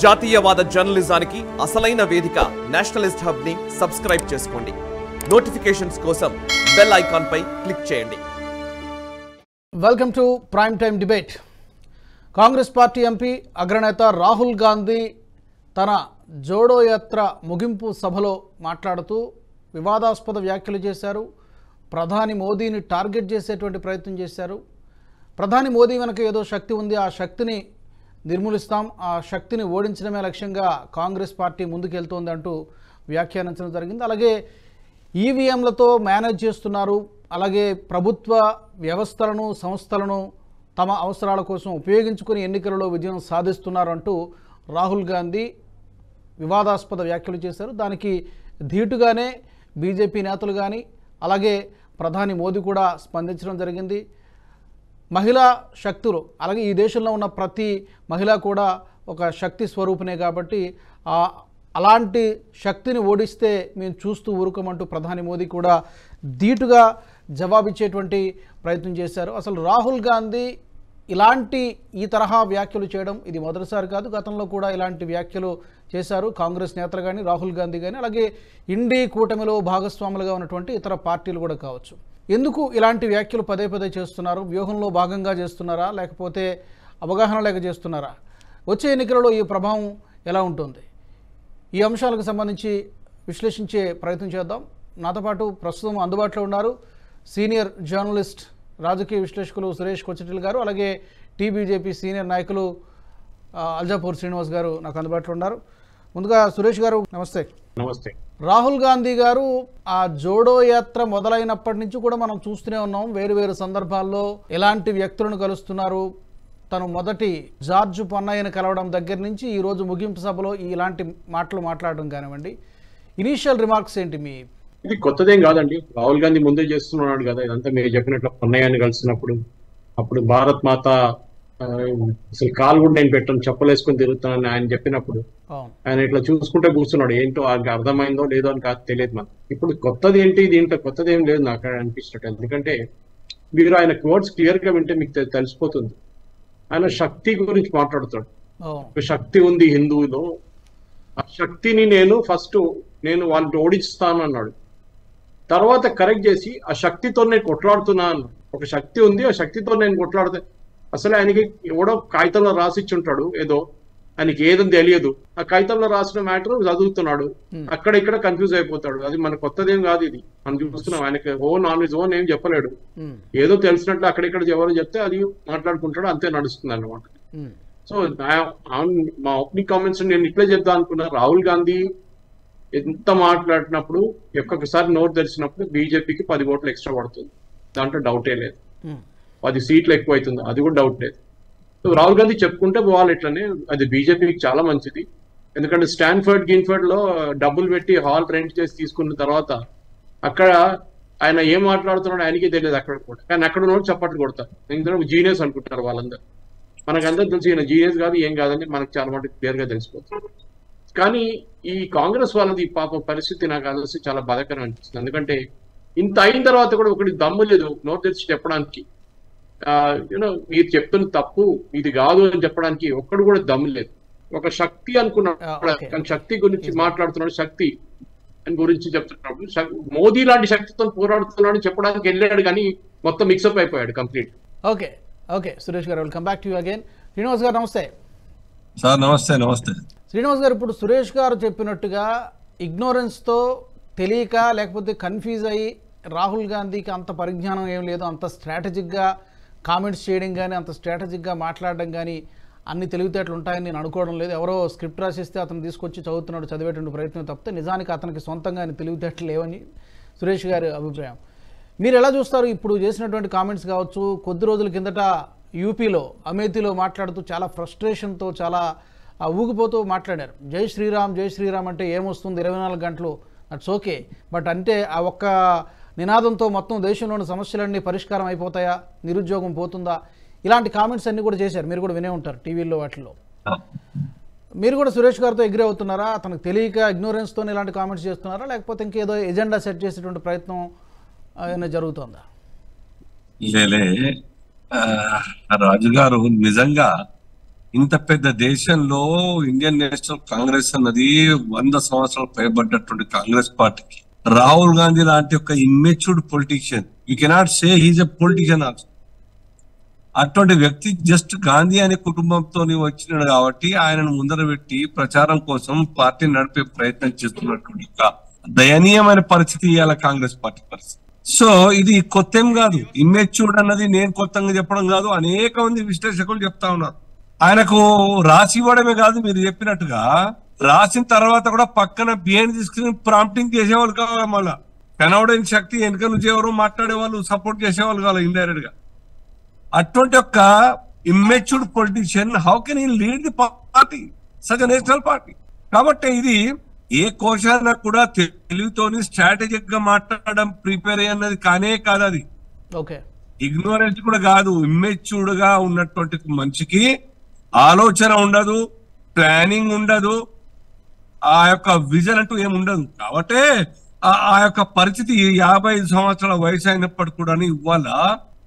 జాతీయవాద జర్నలిజానికి అసలైన వేదిక నేషనలిస్ట్ హబ్ ని సబ్స్క్రైబ్ చేసుకోండి. నోటిఫికేషన్స్ కోసం బెల్ ఐకాన్ పై క్లిక్ చేయండి. Welcome to prime time debate. Congress party MP అగ్రనేత రాహుల్ గాంధీ తన జోడో యాత్ర ముగింపు సభలో మాట్లాడుతూ వివాదాస్పద వ్యాఖ్యలు చేశారు. ప్రధాని మోదీని టార్గెట్ చేసేటువంటి ప్రయత్నం చేశారు. ప్రధాని మోదీ వెనక ఏదో శక్తి ఉంది, ఆ శక్తిని నిర్మూలిస్తాం, ఆ శక్తిని ఓడించడమే లక్ష్యంగా కాంగ్రెస్ పార్టీ ముందుకెళ్తోంది అంటూ వ్యాఖ్యానించడం జరిగింది. అలాగే ఈవీఎంలతో మేనేజ్ చేస్తున్నారు, అలాగే ప్రభుత్వ వ్యవస్థలను సంస్థలను తమ అవసరాల కోసం ఉపయోగించుకుని ఎన్నికలలో విజయం సాధిస్తున్నారు అంటూ రాహుల్ గాంధీ వివాదాస్పద వ్యాఖ్యలు చేశారు. దానికి ధీటుగానే బీజేపీ నేతలు కానీ అలాగే ప్రధాని మోదీ కూడా స్పందించడం జరిగింది. మహిళా శక్తులు, అలాగే ఈ దేశంలో ఉన్న ప్రతి మహిళ కూడా ఒక శక్తి స్వరూపిణే కాబట్టి అలాంటి శక్తిని ఓడిస్తే మేము చూస్తూ ఊరుకోమంటూ ప్రధాని మోదీ కూడా ధీటుగా జవాబిచ్చేటువంటి ప్రయత్నం చేశారు. అసలు రాహుల్ గాంధీ ఈ తరహా వ్యాఖ్యలు చేయడం ఇది మొదటిసారి కాదు. గతంలో కూడా ఇలాంటి వ్యాఖ్యలు చేశారు కాంగ్రెస్ నేతలు కానీ రాహుల్ గాంధీ కానీ, అలాగే ఇండీ కూటమిలో భాగస్వాములుగా ఉన్నటువంటి ఇతర పార్టీలు కూడా కావచ్చు. ఎందుకు ఇలాంటి వ్యాఖ్యలు పదే పదే చేస్తున్నారు? వ్యూహంలో భాగంగా చేస్తున్నారా, లేకపోతే అవగాహన లేక చేస్తున్నారా? వచ్చే ఎన్నికలలో ఈ ప్రభావం ఎలా ఉంటుంది? ఈ అంశాలకు సంబంధించి విశ్లేషించే ప్రయత్నం చేద్దాం. నాతో పాటు ప్రస్తుతం అందుబాటులో ఉన్నారు సీనియర్ జర్నలిస్ట్, రాజకీయ విశ్లేషకులు సురేష్ కొచ్చిటిల్ గారు, అలాగే టీబీజేపీ సీనియర్ నాయకులు అల్జాపూర్ శ్రీనివాస్ గారు నాకు అందుబాటులో ఉన్నారు. ముందుగా సురేష్ గారు నమస్తే. నమస్తే. రాహుల్ గాంధీ గారు ఆ జోడో యాత్ర మొదలైనప్పటి నుంచి కూడా మనం చూస్తూనే ఉన్నాం, వేరు వేరు సందర్భాల్లో ఎలాంటి వ్యక్తులను కలుస్తున్నారు. తను మొదటి జార్జ్ పొన్నయ్యను కలవడం దగ్గర నుంచి ఈరోజు ముగింపు సభలో ఇలాంటి మాటలు మాట్లాడడం కానివ్వండి, ఇనీషియల్ రిమార్క్స్ ఏంటి? ఇది కొత్తదేం కాదండి, రాహుల్ గాంధీ ముందే చేస్తున్నాడు కదా ఇదంతా. మీరు చెప్పినట్లు పొన్నయ్యని కలిసినప్పుడు అప్పుడు భారత్ మాత అసలు కాలు కూడా నేను పెట్టను, చెప్పలేసుకొని తిరుగుతానని ఆయన చెప్పినప్పుడు ఆయన ఇట్లా చూసుకుంటే కూర్చున్నాడు. ఏంటో ఆయనకి అర్థమైందో లేదో అని కాదు తెలియదు మనకు. ఇప్పుడు కొత్తది ఏంటి, దీంట్లో కొత్తది ఏం లేదు నాకు అనిపిస్తున్నట్టు. ఎందుకంటే మీరు ఆయన కోర్ట్స్ క్లియర్ గా వింటే మీకు తెలిసిపోతుంది. ఆయన శక్తి గురించి మాట్లాడుతాడు. ఒక శక్తి ఉంది హిందువులో, ఆ శక్తిని నేను వాళ్ళని ఓడిస్తాను అన్నాడు. తర్వాత కరెక్ట్ చేసి ఆ శక్తితో నేను కొట్లాడుతున్నాను. ఒక శక్తి ఉంది, ఆ శక్తితో నేను కొట్లాడుతా. అసలు ఆయనకి ఎవడో కాగితంలో రాసిచ్చుంటాడు ఏదో, ఆయనకి ఏదో తెలియదు. ఆ కాగితంలో రాసిన మ్యాటర్ చదువుతున్నాడు, అక్కడ ఇక్కడ కన్ఫ్యూజ్ అయిపోతాడు. అది మన కొత్తదేం కాదు, ఇది మనం చూస్తున్నాం. ఆయనకి నాన్ వెజ్ ఏం చెప్పలేడు, ఏదో తెలిసినట్లు అక్కడిక్కడ ఎవరు చెప్తే అది మాట్లాడుకుంటాడు, అంతే నడుస్తుంది అన్నమాట. సో మా ఓపెనింగ్ కామెంట్స్ నేను ఇట్లే చెప్తా అనుకున్నా. రాహుల్ గాంధీ ఎంత మాట్లాడినప్పుడు ఒక్కొక్కసారి నోరు తెరిచినప్పుడు బీజేపీకి 10 ఓట్లు ఎక్స్ట్రా పడుతుంది, దాంట్లో డౌటే లేదు. 10 సీట్లు ఎక్కువ అవుతుంది, అది కూడా డౌట్ లేదు. సో రాహుల్ గాంధీ చెప్పుకుంటే పోవాలి ఇట్లనే, అది బీజేపీకి చాలా మంచిది. ఎందుకంటే గిన్ఫర్డ్ లో డబ్బులు పెట్టి హాల్ రెంట్ చేసి తీసుకున్న తర్వాత అక్కడ ఆయన ఏం మాట్లాడుతున్నాడో ఆయనకే తెలియదు అక్కడ కూడా, కానీ అక్కడ ఉన్న చప్పట్లు కొడతారు. ఎందుకంటే జీనియస్ అనుకుంటారు వాళ్ళందరూ. మనకందరూ తెలిసి ఈయన జీనియస్ కాదు ఏం కాదని మనకు చాలా మటుకు క్లియర్ గా తెలిసిపోతుంది. కానీ ఈ కాంగ్రెస్ వాళ్ళది పాప పరిస్థితి నాకు తెలిసి చాలా బాధాకరం అనిపిస్తుంది. ఎందుకంటే ఇంత అయిన తర్వాత కూడా ఒకటి దమ్ము లేదు నోరు తెరిచి చెప్పడానికి. మీరు చెప్తున్న తప్పు ఇది కాదు అని చెప్పడానికి ఒక్కడు కూడా దమ్ము లేదు. ఒక శక్తి అనుకున్నాడు, శక్తి గురించి మాట్లాడుతున్నాడు, శక్తి అని గురించి చెప్తున్నప్పుడు మోదీ లాంటి శక్తితో పోరాడుతున్నాడు చెప్పడానికి వెళ్ళాడు, కానీ మొత్తం మిక్సప్ అయిపోయాడు కంప్లీట్. ఓకే సురేష్ గారు, welcome back to you again. Srinivas గారు నమస్తే. సార్ నమస్తే. శ్రీనివాస్ గారు, ఇప్పుడు సురేష్ గారు చెప్పినట్టుగా ఇగ్నోరెన్స్తో తెలియక లేకపోతే కన్ఫ్యూజ్ అయ్యి రాహుల్ గాంధీకి అంత పరిజ్ఞానం ఏం లేదు, అంత స్ట్రాటజిక్గా కామెంట్స్ చేయడం కానీ అంత స్ట్రాటజిక్గా మాట్లాడడం కానీ అన్ని తెలివితేటలు ఉంటాయని నేను అనుకోవడం లేదు. ఎవరో స్క్రిప్ట్ రాసిస్తే అతను తీసుకొచ్చి చదివేటువంటి ప్రయత్నం తప్పితే నిజానికి అతనికి సొంతంగా తెలివితేటలు లేవని సురేష్ గారి అభిప్రాయం. మీరు ఎలా చూస్తారు? ఇప్పుడు చేసినటువంటి కామెంట్స్ కావచ్చు, కొద్ది రోజుల కిందట యూపీలో అమేథీలో మాట్లాడుతూ చాలా ఫ్రస్ట్రేషన్తో చాలా ఊగిపోతూ మాట్లాడారు. జై శ్రీరామ్ అంటే ఏమొస్తుంది 24 గంటలు, దట్స్ ఓకే, బట్ అంటే ఆ ఒక్క నినాదంతో మొత్తం దేశంలోని సమస్యలన్నీ పరిష్కారం అయిపోతాయా, నిరుద్యోగం పోతుందా, ఇలాంటి కామెంట్స్ అన్ని కూడా చేశారు. మీరు కూడా వినే ఉంటారు టీవీల్లో వాటిల్లో. మీరు కూడా సురేష్ గారితో అగ్రీ అవుతున్నారా? అతనికి తెలియక ఇగ్నోరెన్స్తో ఇలాంటి కామెంట్స్ చేస్తున్నారా, లేకపోతే ఇంకేదో ఎజెండా సెట్ చేసేటువంటి ప్రయత్నం ఏమైనా జరుగుతుందా? రాజు గారు నిజంగా ఇంత పెద్ద దేశంలో ఇండియన్ నేషనల్ కాంగ్రెస్ అన్నది 100 సంవత్సరాలు పైబడ్డటువంటి కాంగ్రెస్ పార్టీకి రాహుల్ గాంధీ లాంటి ఒక immatured politician, you cannot say he's a politician also. అటువంటి వ్యక్తి జస్ట్ గాంధీ అనే కుటుంబంతో వచ్చినాడు కాబట్టి ఆయనను ముందర పెట్టి ప్రచారం కోసం పార్టీ నడిపే ప్రయత్నం చేస్తున్నటువంటి దయనీయమైన పరిస్థితి ఇవాళ కాంగ్రెస్ పార్టీ పరిస్థితి. సో ఇది కొత్త ఏం కాదు. ఇమ్మెచ్యూర్డ్ అన్నది నేను కొత్తగా చెప్పడం కాదు, అనేక మంది విశ్లేషకులు చెప్తా ఉన్నారు. ఆయనకు రాసి ఇవ్వడమే కాదు, మీరు చెప్పినట్టుగా రాసిన తర్వాత కూడా పక్కన బిహైండ్ ది స్క్రీన్ ప్రాంప్టింగ్ చేసేవాళ్ళు కావాలి. మళ్ళా కనవడని శక్తి వెనుక నుంచి ఎవరు మాట్లాడే వాళ్ళు సపోర్ట్ చేసేవాళ్ళు కావాలి ఇండైరెక్ట్ గా. అటువంటి ఒక immatured politician how can he lead the party, such national party? కాబట్టి ఇది ఏ కోశాన కూడా తెలివితోని స్ట్రాటజిక్ గా మాట్లాడడం ప్రిపేర్ అన్నది కానే కాదు. అది ఇగ్నోరెన్స్ కూడా కాదు. ఇమ్మెచ్యూర్డ్ గా ఉన్నటువంటి మనిషికి ఆలోచన ఉండదు, ప్లానింగ్ ఉండదు, ఆ యొక్క విజన్ అంటూ ఏమి ఉండదు. కాబట్టి ఆ యొక్క పరిస్థితి 55 సంవత్సరాల వయసు అయినప్పటికీ కూడా ఇవాళ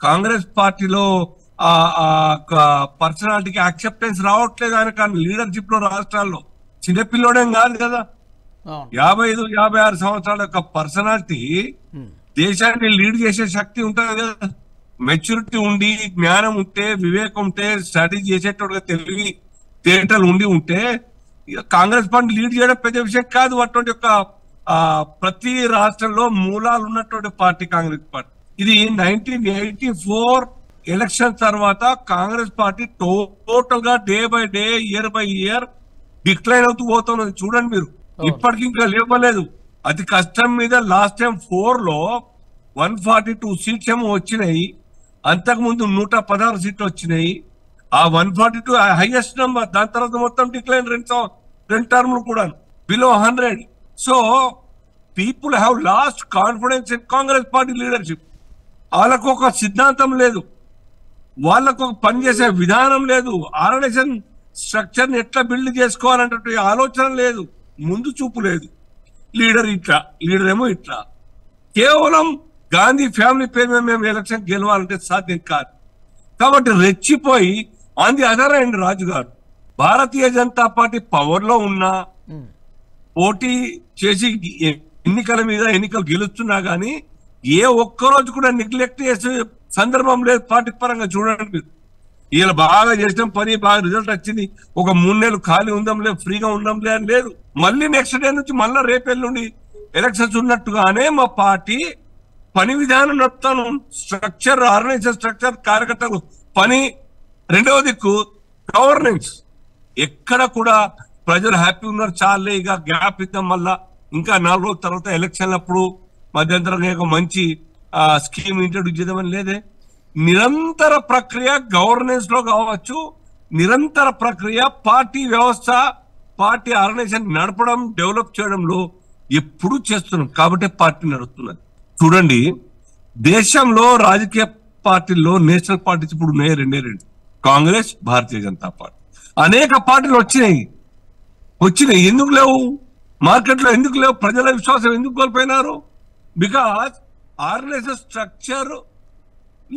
కాంగ్రెస్ పార్టీలో పర్సనాలిటీకి యాక్సెప్టెన్స్ రావట్లేదు. ఆయన కానీ లీడర్షిప్ లో రాష్ట్రాల్లో చిన్నపిల్లోడేం కాదు కదా. 55-56 సంవత్సరాల యొక్క పర్సనాలిటీ దేశాన్ని లీడ్ చేసే శక్తి ఉంటుంది కదా. మెచ్యూరిటీ ఉండి, జ్ఞానం ఉంటే, వివేకం ఉంటే, స్ట్రాటజీ చేసేటోడుగా తెలివి తేటలు ఉంటే కాంగ్రెస్ పార్టీ లీడ్ చేయడం పెద్ద విషయం కాదు. అటువంటి యొక్క ప్రతి రాష్ట్రంలో మూలాలు ఉన్నటువంటి పార్టీ కాంగ్రెస్ పార్టీ. ఇది 1984 ఎలక్షన్ తర్వాత కాంగ్రెస్ పార్టీ టోటల్ గా day by day, year by year decline అవుతూ పోతున్నది. చూడండి మీరు, ఇప్పటికి ఇంకా లేవలేదు. అతి కష్టం మీద లాస్ట్ టైం 4 లో 142 సీట్స్ ఏమో వచ్చినాయి. అంతకుముందు 116 సీట్లు వచ్చినాయి. ఆ 142 హైయెస్ట్ నెంబర్. దాని తర్వాత మొత్తం డిక్లైన్, రెండు టర్మ్లు కూడా below 100. So people have lost confidence in Congress party leadership. వాళ్ళకు ఒక సిద్ధాంతం లేదు, వాళ్ళకు ఒక పనిచేసే విధానం లేదు, ఆర్గనైజేషన్ స్ట్రక్చర్ ని ఎట్లా బిల్డ్ చేసుకోవాలంటే ఆలోచన లేదు, ముందు చూపు లేదు. లీడర్ ఇట్లా, లీడర్ ఏమో ఇట్లా. కేవలం గాంధీ ఫ్యామిలీ పేరు మీద మేము ఎలక్షన్ గెలవాలంటే సాధ్యం కాదు. కాబట్టి రెచ్చిపోయి ఆన్ ది అదర్ హ్యాండ్ రాజు గారు భారతీయ జనతా పార్టీ పవర్ లో ఉన్నా, పోటీ చేసి ఎన్నికల మీద ఎన్నికలు గెలుస్తున్నా గానీ ఏ ఒక్కరోజు కూడా నెగ్లెక్ట్ చేసే సందర్భం లేదు పార్టీ పరంగా. చూడండి మీరు, వీళ్ళు బాగా చేసిన పని, బాగా రిజల్ట్ వచ్చింది, ఒక 3 నెలలు ఖాళీ ఉందాంలే, ఫ్రీగా ఉందాంలే అని లేదు. మళ్ళీ నెక్స్ట్ డే నుంచి మళ్ళీ రేపెల్లుండి ఎలక్షన్స్ ఉన్నట్టుగానే మా పార్టీ పని విధానం నడుపుతాను. స్ట్రక్చర్, ఆర్గనైజేషన్ స్ట్రక్చర్, కార్యకర్తలు పని. రెండవ దిక్కు గవర్నెన్స్. ఎక్కడ కూడా ప్రజలు హ్యాపీ ఉన్నారు, చాలే ఇక గ్యాప్ ఇద్దాం, మళ్ళా ఇంకా 4 రోజుల తర్వాత ఎలక్షన్లప్పుడు మధ్యంతరంగా ఒక మంచి స్కీమ్ ఇంట్రడ్యూస్ చేద్దామని లేదే. నిరంతర ప్రక్రియ గవర్నెన్స్ లో కావచ్చు, నిరంతర ప్రక్రియ పార్టీ వ్యవస్థ, పార్టీ ఆర్గనైజేషన్ నడపడం, డెవలప్ చేయడంలో ఎప్పుడు చేస్తున్నాం. కాబట్టి పార్టీ నడుస్తున్నది. చూడండి, దేశంలో రాజకీయ పార్టీల్లో నేషనల్ పార్టీస్ ఇప్పుడు ఉన్నాయి, 2 కాంగ్రెస్, భారతీయ జనతా పార్టీ. అనేక పార్టీలు వచ్చినాయి. ఎందుకు లేవు? మార్కెట్లో ఎందుకు లేవు? ప్రజల విశ్వాసం ఎందుకు కోల్పోయినారు? బికాస్ ఆర్గనైజేషన్ స్ట్రక్చర్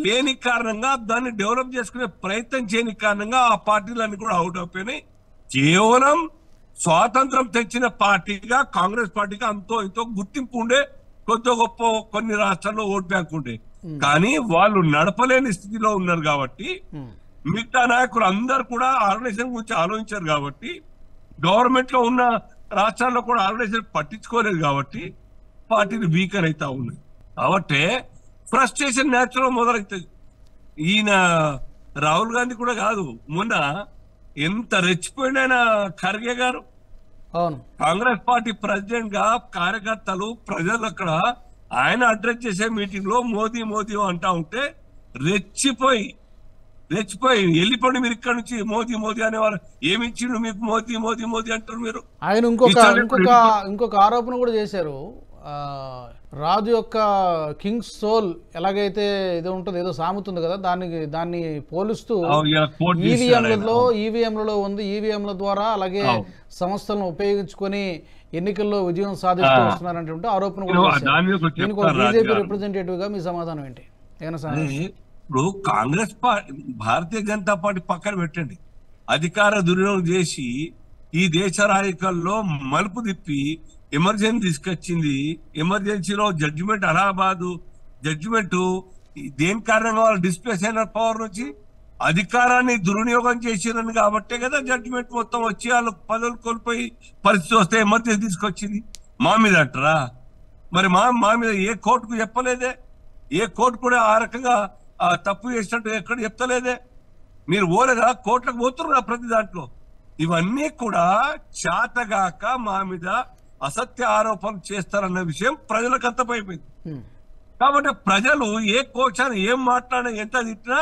లేని కారణంగా, దాన్ని డెవలప్ చేసుకునే ప్రయత్నం చేయని కారణంగా ఆ పార్టీలన్నీ కూడా అవుట్ అయిపోయినాయి. కేవలం స్వాతంత్రం తెచ్చిన పార్టీగా కాంగ్రెస్ పార్టీగా అంతో ఇంతో గుర్తింపు ఉండే, కొద్ది గొప్ప కొన్ని రాష్ట్రాల్లో ఓట్ బ్యాంక్ ఉండే. కానీ వాళ్ళు నడపలేని స్థితిలో ఉన్నారు కాబట్టి, మిగతా నాయకులు అందరు కూడా ఆర్గనైజేషన్ గురించి ఆలోచించారు కాబట్టి, గవర్నమెంట్ లో ఉన్న రాష్ట్రాల్లో కూడా ఆర్గనైజేషన్ పట్టించుకోలేదు కాబట్టి పార్టీలు వీకర్ అవుతా ఉన్నాయి. కాబట్టి ఫ్రస్ట్రేషన్ న్యాచురల్ మొదలవుతుంది. ఈయన రాహుల్ గాంధీ కూడా కాదు, మొన్న ఎంత రెచ్చిపోయిన ఖర్గే గారు కాంగ్రెస్ పార్టీ ప్రెసిడెంట్ గా కార్యకర్తలు, ప్రజలు అక్కడ ఆయన అడ్రస్ చేసే మీటింగ్ లో మోదీ మోదీ అంటా ఉంటే రెచ్చిపోయి వెళ్ళిపోండి మీరు ఇక్కడ నుంచి, మోదీ మోదీ అనేవారు. ఏమి ఇచ్చిండు మీకు? మోదీ మోదీ మోదీ అంటారు మీరు. ఆయన ఇంకొక ఆరోపణ కూడా చేశారు. రాజు యొక్క కింగ్స్ సోల్ ఎలాగైతే ఇది ఉంటుంది, ఏదో సామెతుంది కదా, దాన్ని పోలుస్తూ ఈవీఎంలలో ఉంది, ఈవీఎంల ద్వారా అలాగే సంస్థలను ఉపయోగించుకొని ఎన్నికల్లో విజయం సాధిస్తూ వస్తున్నారంటే ఆరోపణ కూడా. బీజేపీ రిప్రజెంటేటివ్ గా మీ సమాధానం ఏంటి? ఇప్పుడు కాంగ్రెస్ పార్టీ, భారతీయ జనతా పార్టీ పక్కన పెట్టండి, అధికార దుర్వినియోగం చేసి ఈ దేశ రాజకీయాల్లో మలుపు తిప్పి ఎమర్జెన్సీ తీసుకొచ్చింది. ఎమర్జెన్సీలో జడ్జిమెంట్ అలహాబాద్ జడ్జిమెంట్ దేని కారణంగా వాళ్ళు డిస్ప్లేస్ అయిన పవర్ నుంచి అధికారాన్ని దుర్వినియోగం చేసిరని కాబట్టే కదా జడ్జిమెంట్ మొత్తం వచ్చి వాళ్ళు పదవులు కోల్పోయి పరిస్థితి వస్తే ఎమర్జెన్సీ తీసుకొచ్చింది. మా మీద అంటారా? మరి మా మీద ఏ కోర్టుకు చెప్పలేదే, ఏ కోర్టు కూడా ఆ రకంగా తప్పు చేసినట్టు ఎక్కడ చెప్తలేదే. మీరు పోలేదా? కోర్టులకు పోతున్నారు ప్రతి దాంట్లో. ఇవన్నీ కూడా చేతగాక మా మీద అసత్య ఆరోపణలు చేస్తారన్న విషయం ప్రజలకు అర్థమైపోయింది. కాబట్టి ప్రజలు ఏ కోశాన్ని ఏం మాట్లాడినా ఎంత తిట్టినా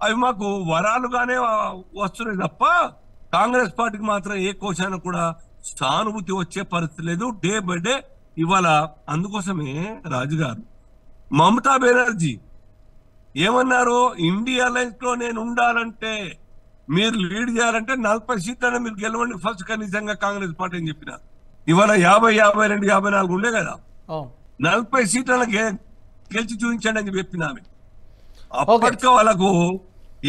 అవి మాకు వరాలుగానే వస్తున్నాయి తప్ప కాంగ్రెస్ పార్టీకి మాత్రం ఏ కోశాన్ని కూడా సానుభూతి వచ్చే పరిస్థితి లేదు. డే బై డే ఇవాళ అందుకోసమే రాజుగారు మమతా బెనర్జీ ఏమన్నారు? ఇండియా అలయన్స్ లో నేను ఉండాలంటే మీరు లీడ్ చేయాలంటే 40 సీట్లను మీరు గెలవండి ఫస్ట్ కనీసంగా కాంగ్రెస్ పార్టీ అని చెప్పినారు. ఇవాళ 50, 52, 54 ఉండే కదా, 40 సీట్లను గెలిచి చూపించండి అని చెప్పిన ఆమె. అప్పటికే వాళ్ళకు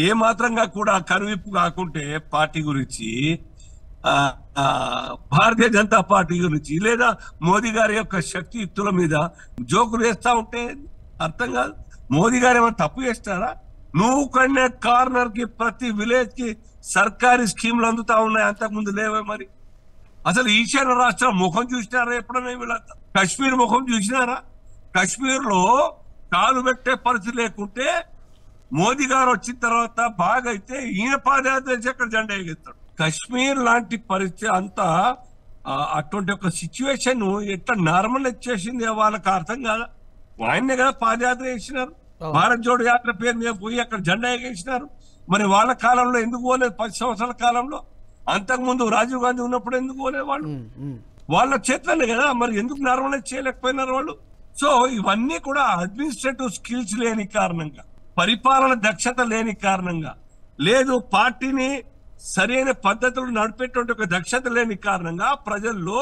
ఏ మాత్రంగా కూడా కనువిప్పు కాకుంటే పార్టీ గురించి, భారతీయ జనతా పార్టీ గురించి లేదా మోదీ గారి యొక్క శక్తియుక్తుల మీద జోకులు వేస్తా ఉంటే అర్థం కాదు. మోదీ గారు ఏమైనా తప్పు చేస్తారా? నువ్వు కొన్న కార్నర్ కి ప్రతి విలేజ్ కి సర్కారీ స్కీమ్లు అందుతా ఉన్నాయి, అంతకుముందు లేవే. మరి అసలు ఈశాన్య రాష్ట్రం ముఖం చూసినారా ఎప్పుడైనా? వీళ్ళంతా కశ్మీర్ ముఖం చూసినారా? కశ్మీర్ లో కాలు పెట్టే పరిస్థితి లేకుంటే మోదీ గారు వచ్చిన తర్వాత బాగా అయితే ఈయన పాదయాత్ర చేసి అక్కడ జెండా ఎగేస్తాడు. కశ్మీర్ లాంటి పరిస్థితి అంతా అటువంటి ఒక సిచ్యువేషన్ ఎట్లా నార్మల్ వచ్చేసింది వాళ్ళకి అర్థం కాదా? ఆయన్నే కదా పాదయాత్ర చేసినారు, భారత్ జోడో యాత్ర పేరు మీద పోయి అక్కడ జెండా ఎగేసినారు. మరి వాళ్ళ కాలంలో ఎందుకు పోలేదు? 10 సంవత్సరాల కాలంలో. అంతకుముందు రాజీవ్ గాంధీ ఉన్నప్పుడు ఎందుకు పోలేదు వాళ్ళు? వాళ్ళ చేతులనే కదా. మరి ఎందుకు నార్మలైజ్ చేయలేకపోయినారు వాళ్ళు? సో ఇవన్నీ కూడా అడ్మినిస్ట్రేటివ్ స్కిల్స్ లేని కారణంగా, పరిపాలన దక్షత లేని కారణంగా, లేదు పార్టీని సరైన పద్ధతులు నడిపేటువంటి ఒక దక్షత లేని కారణంగా ప్రజల్లో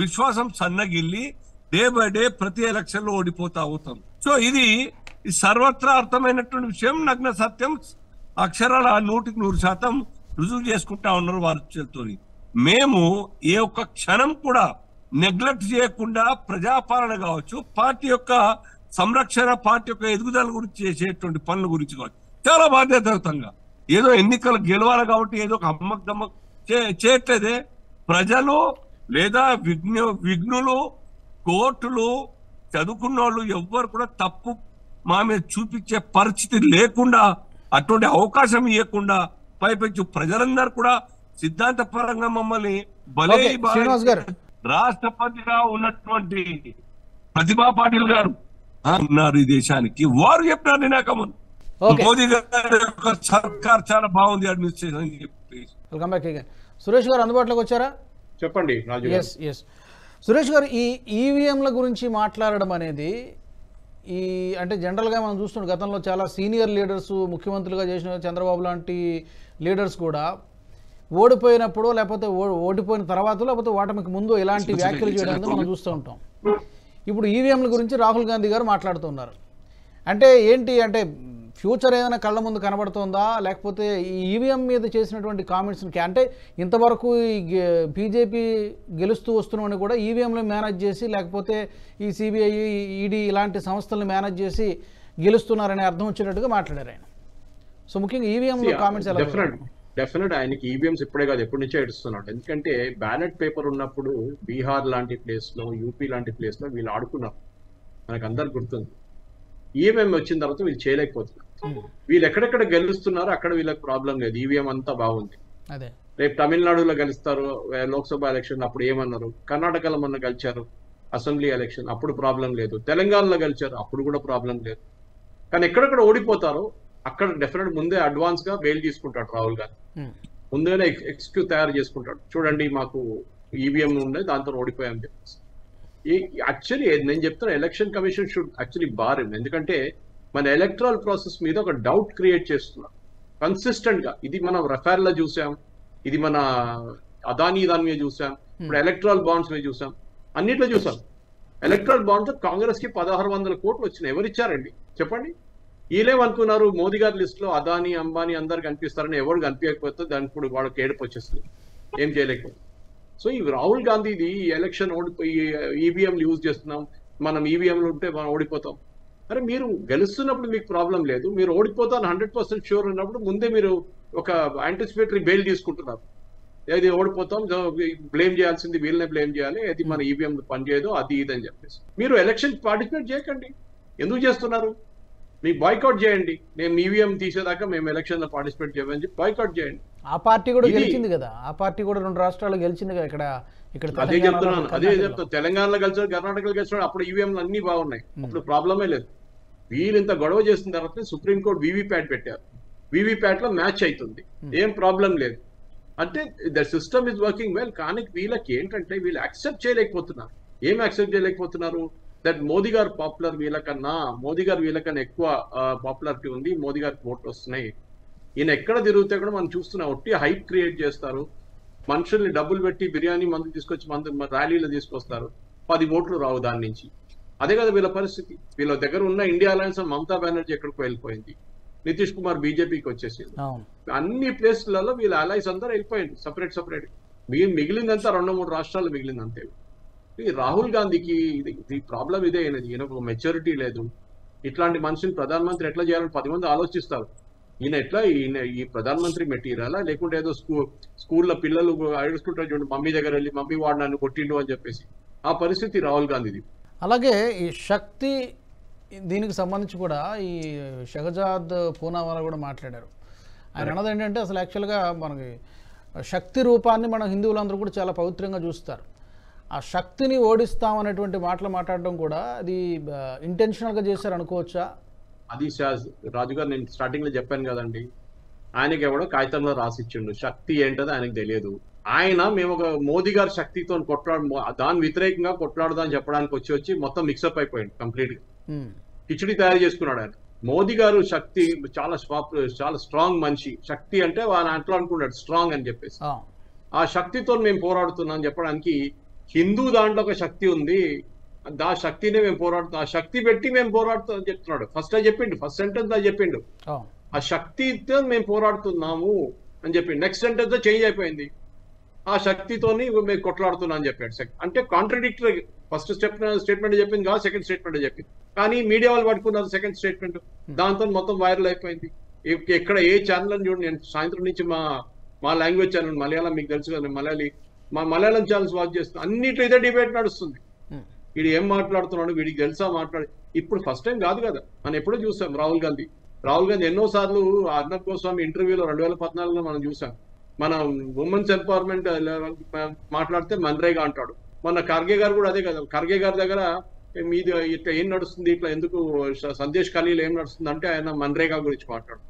విశ్వాసం సన్నగిల్లి డే బై డే ప్రతి ఎలక్షన్ లో ఓడిపోతా అవుతాం. సో ఇది సర్వత్రా అర్థమైనటువంటి విషయం, నగ్న సత్యం. అక్షరాల 100% రుజువు చేసుకుంటా ఉన్నారు వారితో. మేము ఏ ఒక్క క్షణం కూడా నెగ్లెక్ట్ చేయకుండా ప్రజాపాలన కావచ్చు, పార్టీ యొక్క సంరక్షణ, పార్టీ యొక్క ఎదుగుదల గురించి చేసేటువంటి పనుల గురించి కావచ్చు చాలా బాధ్యతాయుతంగా, ఏదో ఎన్నికలు గెలవాలి కాబట్టి ఏదో ఒక అమ్మక్ దమ్మక్ చేయట్లేదే. ప్రజలు లేదా విఘ్నులు, కోర్టులు, చదువుకున్న వాళ్ళు ఎవ్వరు కూడా తప్పు మా మీద చూపించే పరిస్థితి లేకుండా, అటువంటి అవకాశం ఇవ్వకుండా పైపెచ్చు ప్రజలందరూ కూడా సిద్ధాంతపరంగా మమ్మల్ని బలే రాష్ట్రపతిగా ఉన్నటువంటి ప్రతిభా పాటిల్ గారు ఉన్నారు ఈ దేశానికి. వారు చెప్పినారు నినాకమని మోదీ గారి యొక్క సర్కార్ చాలా బాగుంది అడ్మినిస్ట్రేషన్ అని చెప్పి. సురేష్ గారు అందుబాటులోకి వచ్చారా? చెప్పండి. సురేష్ గారు, ఈ ఈవీఎంల గురించి మాట్లాడడం అనేది అంటే జనరల్గా మనం చూస్తున్నాం, గతంలో చాలా సీనియర్ లీడర్స్, ముఖ్యమంత్రులుగా చేసిన చంద్రబాబు లాంటి లీడర్స్ కూడా ఓడిపోయినప్పుడు, లేకపోతే ఓడిపోయిన తర్వాత, లేకపోతే ఓటమికి ముందు ఇలాంటి వ్యాఖ్యలు చేయడం మనం చూస్తూ ఉంటాం. ఇప్పుడు ఈవీఎంల గురించి రాహుల్ గాంధీ గారు మాట్లాడుతున్నారు. అంటే ఏంటి అంటే ఫ్యూచర్ ఏమైనా కళ్ళ ముందు కనబడుతుందా, లేకపోతే ఈ ఈవీఎం మీద చేసినటువంటి కామెంట్స్కి, అంటే ఇంతవరకు ఈ బీజేపీ గెలుస్తూ వస్తున్నవని కూడా ఈవీఎంలు మేనేజ్ చేసి, లేకపోతే ఈ సిబిఐ, ఈడీ ఇలాంటి సంస్థలను మేనేజ్ చేసి గెలుస్తున్నారనే అర్థం వచ్చేటట్టుగా మాట్లాడారు ఆయన. సో ముఖ్యంగా ఈవీఎంలో కామెంట్స్ ఎలా? డెఫినెట్ ఆయనకి ఈవీఎంస్ ఇప్పుడే కాదు, ఎప్పటి నుంచో ఏడుస్తున్నాడు. ఎందుకంటే బ్యాలెట్ పేపర్ ఉన్నప్పుడు బీహార్ లాంటి ప్లేస్ లో, యూపీ లాంటి ప్లేస్ లో వీళ్ళు ఆడుకున్నారు, మనకు అందరు గుర్తుంది. ఈవీఎం వచ్చిన తర్వాత వీళ్ళు చేయలేకపోతున్నారు. వీళ్ళు ఎక్కడెక్కడ గెలుస్తున్నారో అక్కడ వీళ్ళకి ప్రాబ్లం లేదు, ఈవీఎం అంతా బాగుంది. రేపు తమిళనాడులో గెలుస్తారు లోక్సభ ఎలక్షన్, అప్పుడు ఏమన్నారు? కర్ణాటకలో మొన్న గెలిచారు అసెంబ్లీ ఎలక్షన్, అప్పుడు ప్రాబ్లం లేదు. తెలంగాణలో గెలిచారు, అప్పుడు కూడా ప్రాబ్లం లేదు. కానీ ఎక్కడెక్కడ ఓడిపోతారో అక్కడ డెఫినెట్ ముందే అడ్వాన్స్ గా బెయిల్ తీసుకుంటాడు రాహుల్ గాంధీ. ముందేనే ఎక్స్క్యూజ్ తయారు చేసుకుంటాడు, చూడండి మాకు ఈవీఎం ఉండే దాంతో ఓడిపోయామని చెప్పేసి. యాక్చువల్లీ నేను చెప్తాను, election commission should actually bar him. ఎందుకంటే మన ఎలక్ట్రల్ ప్రాసెస్ మీద ఒక డౌట్ క్రియేట్ చేస్తున్నారు కన్సిస్టెంట్ గా. ఇది మనం రఫేల్ లో చూసాం, ఇది మన అదానీ దాని మీద చూసాం, ఇప్పుడు ఎలక్ట్రల్ బాండ్స్ మీద చూసాం, అన్నిట్లో చూసాం. ఎలక్ట్రల్ బాండ్స్ కాంగ్రెస్ కి 1600 కోట్లు వచ్చినాయి. ఎవరు ఇచ్చారండి చెప్పండి? వీళ్ళేమనుకున్నారు మోదీ గారి లిస్ట్ లో అదానీ అంబానీ అందరు కనిపిస్తారని, ఎవరు కనిపించకపోతే దానికి ఇప్పుడు వాళ్ళకి ఏడుపు వచ్చేస్తుంది, ఏం చేయలేకపోతే. సో ఈ రాహుల్ గాంధీది ఎలక్షన్ ఓడిపోయి ఈవీఎంలు యూజ్ చేస్తున్నాం, మనం ఈవీఎంలు ఉంటే మనం ఓడిపోతాం. అరే మీరు గెలుస్తున్నప్పుడు మీకు ప్రాబ్లం లేదు, మీరు ఓడిపోతాను 100% షూర్ ఉన్నప్పుడు ముందే మీరు ఒక యాంటిసిపేటరీ బెయిల్ తీసుకుంటున్నారు. ఏది ఓడిపోతాం, బ్లేమ్ చేయాల్సింది వీళ్ళనే బ్లేమ్ చేయాలి, అది మన ఈవీఎం పనిచేయదు, అది ఇది అని చెప్పేసి. మీరు ఎలక్షన్ పార్టిసిపేట్ చేయకండి. ఎందుకు చేస్తున్నారు? మీకు బాయ్కాట్ చేయండి. మేము ఈవీఎం తీసేదాకా మేము ఎలక్షన్ లో పార్టిసిపేట్ చేయమని చెప్పి బాయ్కాట్ చేయండి. ఆ పార్టీ కూడా గెలిచింది కదా, ఆ పార్టీ కూడా 2 రాష్ట్రాలు గెలిచింది కదా. ఇక్కడ అదే చెప్తున్నాను, అదే చెప్తాను. తెలంగాణలో గెలిచాడు, కర్ణాటకలో గెలిచాడు, అప్పుడు ఈవీఎంలు అన్ని బాగున్నాయి, అప్పుడు ప్రాబ్లమే లేదు. వీళ్ళు ఇంత గొడవ చేసిన తర్వాత సుప్రీంకోర్టు వీవీప్యాట్ పెట్టారు. వీవీప్యాట్ లో మ్యాచ్ అవుతుంది, ఏం ప్రాబ్లం లేదు. అంటే the system is working well. కానీ వీళ్ళకి ఏంటంటే వీళ్ళు యాక్సెప్ట్ చేయలేకపోతున్నారు. ఏం యాక్సెప్ట్ చేయలేకపోతున్నారు? దట్ మోదీ గారు పాపులర్ మోదీ గారు వీళ్ళకన్నా ఎక్కువ పాపులారిటీ ఉంది, మోదీ గారికి ఓట్లు వస్తున్నాయి. ఈయన ఎక్కడ తిరిగితే కూడా మనం చూస్తున్నాం, ఒట్టి హైప్ క్రియేట్ చేస్తారు, మనుషుల్ని డబ్బులు పెట్టి బిర్యానీ మందు తీసుకొచ్చి ర్యాలీలు తీసుకొస్తారు, 10 ఓట్లు రావు దాని నుంచి. అదే కదా వీళ్ళ పరిస్థితి. వీళ్ళ దగ్గర ఉన్న ఇండియా అలయన్స్ మమతా బెనర్జీ ఎక్కడికి వెళ్ళిపోయింది, నితీష్ కుమార్ బీజేపీకి వచ్చేసింది. అన్ని ప్లేస్లలో వీళ్ళ అలైన్స్ అందరూ వెళ్ళిపోయింది సపరేట్. మిగిలిందంతా 2-3 రాష్ట్రాలు మిగిలిందంతే. ఈ రాహుల్ గాంధీకి ఈ ప్రాబ్లం ఇదే అయినది. ఈయనకు మెచ్యూరిటీ లేదు. ఇట్లాంటి మనిషిని ప్రధానమంత్రి ఎట్లా చేయాలని 10 మంది ఆలోచిస్తారు. ఈయన ఈ ప్రధానమంత్రి మెటీరియలా, లేకుంటే ఏదో స్కూల్లో పిల్లలు ఏడుస్తుంటారు చూడండి, మమ్మీ దగ్గర వెళ్ళి మమ్మీ వాడు నన్ను కొట్టిండు అని చెప్పేసి, ఆ పరిస్థితి రాహుల్ గాంధీది. అలాగే ఈ శక్తి దీనికి సంబంధించి కూడా ఈ షహజాద్ పూనావాలా కూడా మాట్లాడారు. ఆయన అన్నది ఏంటంటే అసలు యాక్చువల్గా మనకి శక్తి రూపాన్ని మన హిందువులందరూ కూడా చాలా పవిత్రంగా చూస్తారు. ఆ శక్తిని ఓడిస్తామనేటువంటి మాటలు మాట్లాడడం కూడా అది ఇంటెన్షనల్గా చేశారు అనుకోవచ్చా? అది రాజుగారు నేను స్టార్టింగ్ లో చెప్పాను కదండి, ఆయనకి ఎవడో కాగితంలో రాసిచ్చిండు, శక్తి ఏంటో ఆయనకు తెలియదు. మేము ఒక మోదీ గారి శక్తితో దాని వ్యతిరేకంగా కొట్లాడదాం చెప్పడానికి వచ్చి మొత్తం మిక్సప్ అయిపోయింది కంప్లీట్ గా. కిచిడి తయారు చేసుకున్నాడు ఆయన. మోదీ గారు శక్తి చాలా స్ట్రాంగ్ మనిషి, శక్తి అంటే ఆయన అట్లా అనుకున్నాడు స్ట్రాంగ్ అని చెప్పేసి. ఆ శక్తితో మేము పోరాడుతున్నాం చెప్పడానికి హిందూ దాంట్లో ఒక శక్తి ఉంది, ఆ శక్తినే మేము పోరాడుతాం, ఆ శక్తి పెట్టి మేము పోరాడుతాం అని చెప్తున్నాడు. ఫస్ట్ సెంటెన్స్ అది చెప్పిండు, ఆ శక్తితో మేము పోరాడుతున్నాము అని చెప్పిండు. నెక్స్ట్ సెంటెన్స్ తో చేంజ్ అయిపోయింది, ఆ శక్తితోని మేము కొట్లాడుతున్నాం అని చెప్పాడు. అంటే కాంట్రడిక్టరీ. ఫస్ట్ స్టేట్మెంట్ చెప్పింది కాదు, సెకండ్ స్టేట్మెంట్ చెప్పింది. కానీ మీడియా వాళ్ళు పట్టుకున్నారు సెకండ్ స్టేట్మెంట్, దాంతో మొత్తం వైరల్ అయిపోయింది. ఎక్కడ ఏ ఛానల్ అని చూడండి, నేను సాయంత్రం నుంచి మా లాంగ్వేజ్ ఛానల్ మలయాళం మీకు తెలుసు కదా, మలయాళం ఛానల్స్ వాచ్ చేస్తున్నాను, అన్నిట్లో ఇదే డిబేట్ నడుస్తుంది. వీడు ఏం మాట్లాడుతున్నాడు, వీడికి తెలుసా మాట్లాడి. ఇప్పుడు ఫస్ట్ టైం కాదు కదా, మనం ఎప్పుడో చూసాం రాహుల్ గాంధీ ఎన్నోసార్లు అర్నబ్ గోస్వామి ఇంటర్వ్యూలో 2014లో మనం చూసాం. మనం ఉమెన్స్ ఎంపవర్మెంట్ మాట్లాడితే మన్రేగా అంటాడు. మొన్న ఖర్గే గారు కూడా అదే కదా, ఖర్గే గారి దగ్గర మీది ఇట్లా ఏం నడుస్తుంది, ఇట్లా ఎందుకు సందేశ్ ఖలీల్ ఏం నడుస్తుంది అంటే ఆయన మన్రేగా గురించి మాట్లాడు.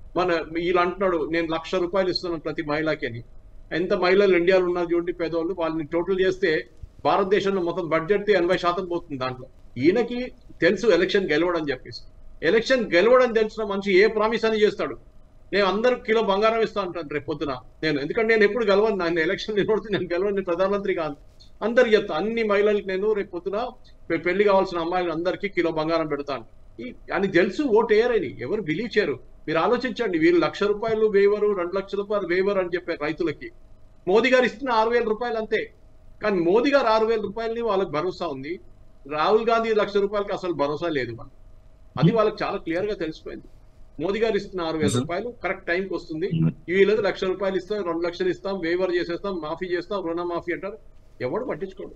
వీళ్ళు అంటున్నాడు నేను ₹1,00,000 ఇస్తున్నాను ప్రతి మహిళకి అని. ఎంత మహిళలు ఇండియాలో ఉన్నారు చూడండి పేదవాళ్ళు, వాళ్ళని టోటల్ చేస్తే భారతదేశంలో మొత్తం బడ్జెట్ 80% పోతుంది దాంట్లో. ఈయనకి తెలుసు ఎలక్షన్ గెలవడం చెప్పేసి. ఎలక్షన్ గెలవడం తెలిసిన మనిషి ఏ ప్రామిస్ అని చేస్తాడు, నేను అందరికి కిలో బంగారం ఇస్తా అంటాను రేపు పొద్దున. ఎందుకంటే నేను ఎప్పుడు గెలవను, నేను ఎలక్షన్ నిలబడితే నేను గెలవను, నేను ప్రధానమంత్రి కాదు. అందరికి చెప్తా, అన్ని మహిళలకు నేను రేపు పొద్దున పెళ్లి కావాల్సిన అమ్మాయిలు అందరికీ కిలో బంగారం పెడతాను అని తెలుసు. ఓటు వేయరని ఎవరు బిలీవ్ చేయరు. మీరు ఆలోచించండి, వీళ్ళు ₹1,00,000 వేయవరు, ₹2,00,000 వేయవరు అని చెప్పారు రైతులకి. మోదీ గారు ఇస్తున్న ₹6,000 అంతే. కానీ మోదీ గారు ₹6,000 వాళ్ళకి భరోసా ఉంది, రాహుల్ గాంధీ ₹1,00,000 అసలు భరోసా లేదు. అది వాళ్ళకి చాలా క్లియర్ గా తెలిసిపోయింది. మోదీ గారు ఇస్తున్న ₹6,000 కరెక్ట్ టైంకి వస్తుంది, వీళ్ళది ₹1,00,000 ఇస్తాం, 2,00,000 ఇస్తాం, వేవర్ చేసేస్తాం, మాఫీ చేస్తాం, రుణమాఫీ అంటారు, ఎవడు పట్టించుకోడు.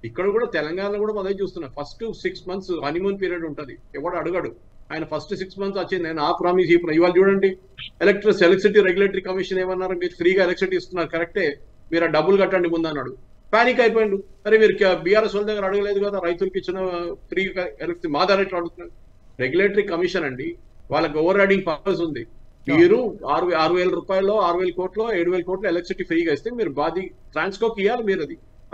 ఇక్కడ కూడా తెలంగాణలో కూడా అదే చూస్తున్నాం. ఫస్ట్ 6 months హనీమూన్ పీరియడ్ ఉంటది, ఎవడు అడగడు. ఆయన ఫస్ట్ 6 months వచ్చింది, నేను ఆ ప్రామిస్ ఇవాళ చూడండి ఎలక్ట్రిసిటీ రెగ్యులేటరీ కమిషన్ ఏమన్నారు, మీరు ఫ్రీగా ఎలక్ట్రిసిటీ ఇస్తున్నారు కరెక్టే, మీరు ఆ డబ్బులు కట్టండి ముందు అన్నాడు. పానిక్ అయిపోయిండు, అరే మీరు బీఆర్ఎస్ వాళ్ళ దగ్గర అడగలేదు కదా, రైతులకి ఇచ్చిన ఫ్రీగా ఎలక్ట్రిసిటీ మా దగ్గర అడుగుతున్నారు. రెగ్యులేటరీ కమిషన్ అండి, వాళ్ళకి ఓవర్ రైడింగ్ పర్పస్ ఉంది. మీరు ₹6,000 6,000 కోట్లు 7,000 కోట్లు ఎలక్ట్రిసిటీ ఫ్రీగా ఇస్తే మీరు బాధి ట్రాన్స్కోకి ఇవ్వాలి, మీరు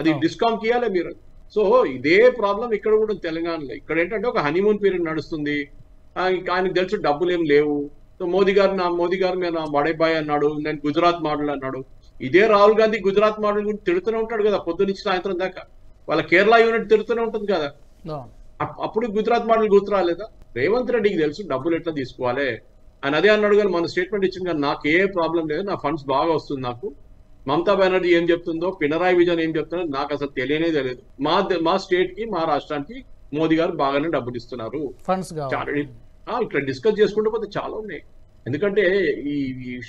అది డిస్కామ్కి ఇవ్వాలి మీరు. సో ఇదే ప్రాబ్లం ఇక్కడ కూడా తెలంగాణలో. ఇక్కడ ఏంటంటే ఒక హనీమూన్ పీరియడ్ నడుస్తుంది, ఆయనకు తెలుసు డబ్బులు ఏం లేవు. సో మోదీ గారు నేను బడేబాయ్ అన్నాడు, నేను గుజరాత్ మోడల్ అన్నాడు. ఇదే రాహుల్ గాంధీ గుజరాత్ మోడల్ గురించి తిడుతూనే ఉంటాడు కదా పొద్దున్న నుంచి సాయంత్రం దాకా. వాళ్ళ కేరళ యూనిట్ తిడుతూనే ఉంటుంది కదా, అప్పుడు గుజరాత్ మోడల్ గుర్తు రాలేదా? రేవంత్ రెడ్డికి తెలుసు డబ్బులు ఎట్లా తీసుకోవాలి అని అదే అన్నాడు. కానీ మన స్టేట్మెంట్ ఇచ్చింది కానీ నాకు ఏ ప్రాబ్లం లేదు, నా ఫండ్స్ బాగా వస్తుంది నాకు. మమతా బెనర్జీ ఏం చెప్తుందో, పినరాయి విజయన్ ఏం చెప్తుందో నాకు అసలు తెలియనే తెలియదు. మా స్టేట్ కి, మా రాష్ట్రానికి మోదీ గారు బాగానే డబ్బులు ఇస్తున్నారు. ఇట్లా డిస్కస్ చేసుకుంటూ పోతే చాలా ఉన్నాయి. ఎందుకంటే ఈ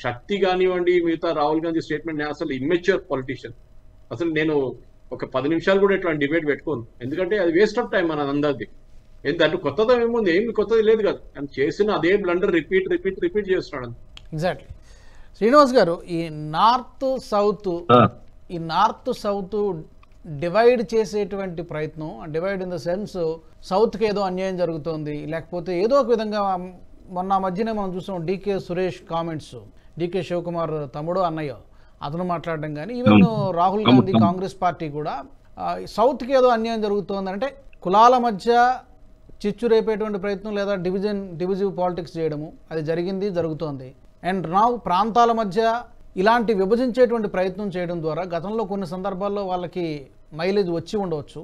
శక్తి కానివ్వండి, మిగతా రాహుల్ గాంధీ స్టేట్మెంట్, నేను అసలు ఇమ్మెచ్యూర్ పొలిటీషియన్. అసలు నేను ఒక 10 నిమిషాలు కూడా ఇట్లా డిబేట్ పెట్టుకోను. ఎందుకంటే అది వేస్ట్ ఆఫ్ టైం మన అందరిది. దాంట్లో కొత్తదనం ఏముంది? ఏమి కొత్తది లేదు కదా. అని చేసిన అదే బ్లండర్ రిపీట్ చేస్తున్నాడు. ఎగ్జాక్ట్లీ. శ్రీనివాస్ గారు, ఈ నార్త్ సౌత్ డివైడ్ చేసేటువంటి ప్రయత్నం, డివైడ్ ఇన్ ద సెన్స్ సౌత్కి ఏదో అన్యాయం జరుగుతోంది, లేకపోతే ఏదో ఒక విధంగా మొన్న మధ్యనే మనం చూసాం DK Suresh comments, DK Shivakumar తమ్ముడు అన్నయ్య అతను మాట్లాడడం కానీ, ఈవెన్ రాహుల్ గాంధీ కాంగ్రెస్ పార్టీ కూడా సౌత్కి ఏదో అన్యాయం జరుగుతోంది అంటే కులాల మధ్య చిచ్చు రేపేటువంటి ప్రయత్నం లేదా డివిజివ్ పాలిటిక్స్ చేయడము అది జరుగుతోంది. అండ్ నా ప్రాంతాల మధ్య ఇలాంటి విభజించేటువంటి ప్రయత్నం చేయడం ద్వారా గతంలో కొన్ని సందర్భాల్లో వాళ్ళకి మైలేజ్ వచ్చి ఉండవచ్చు.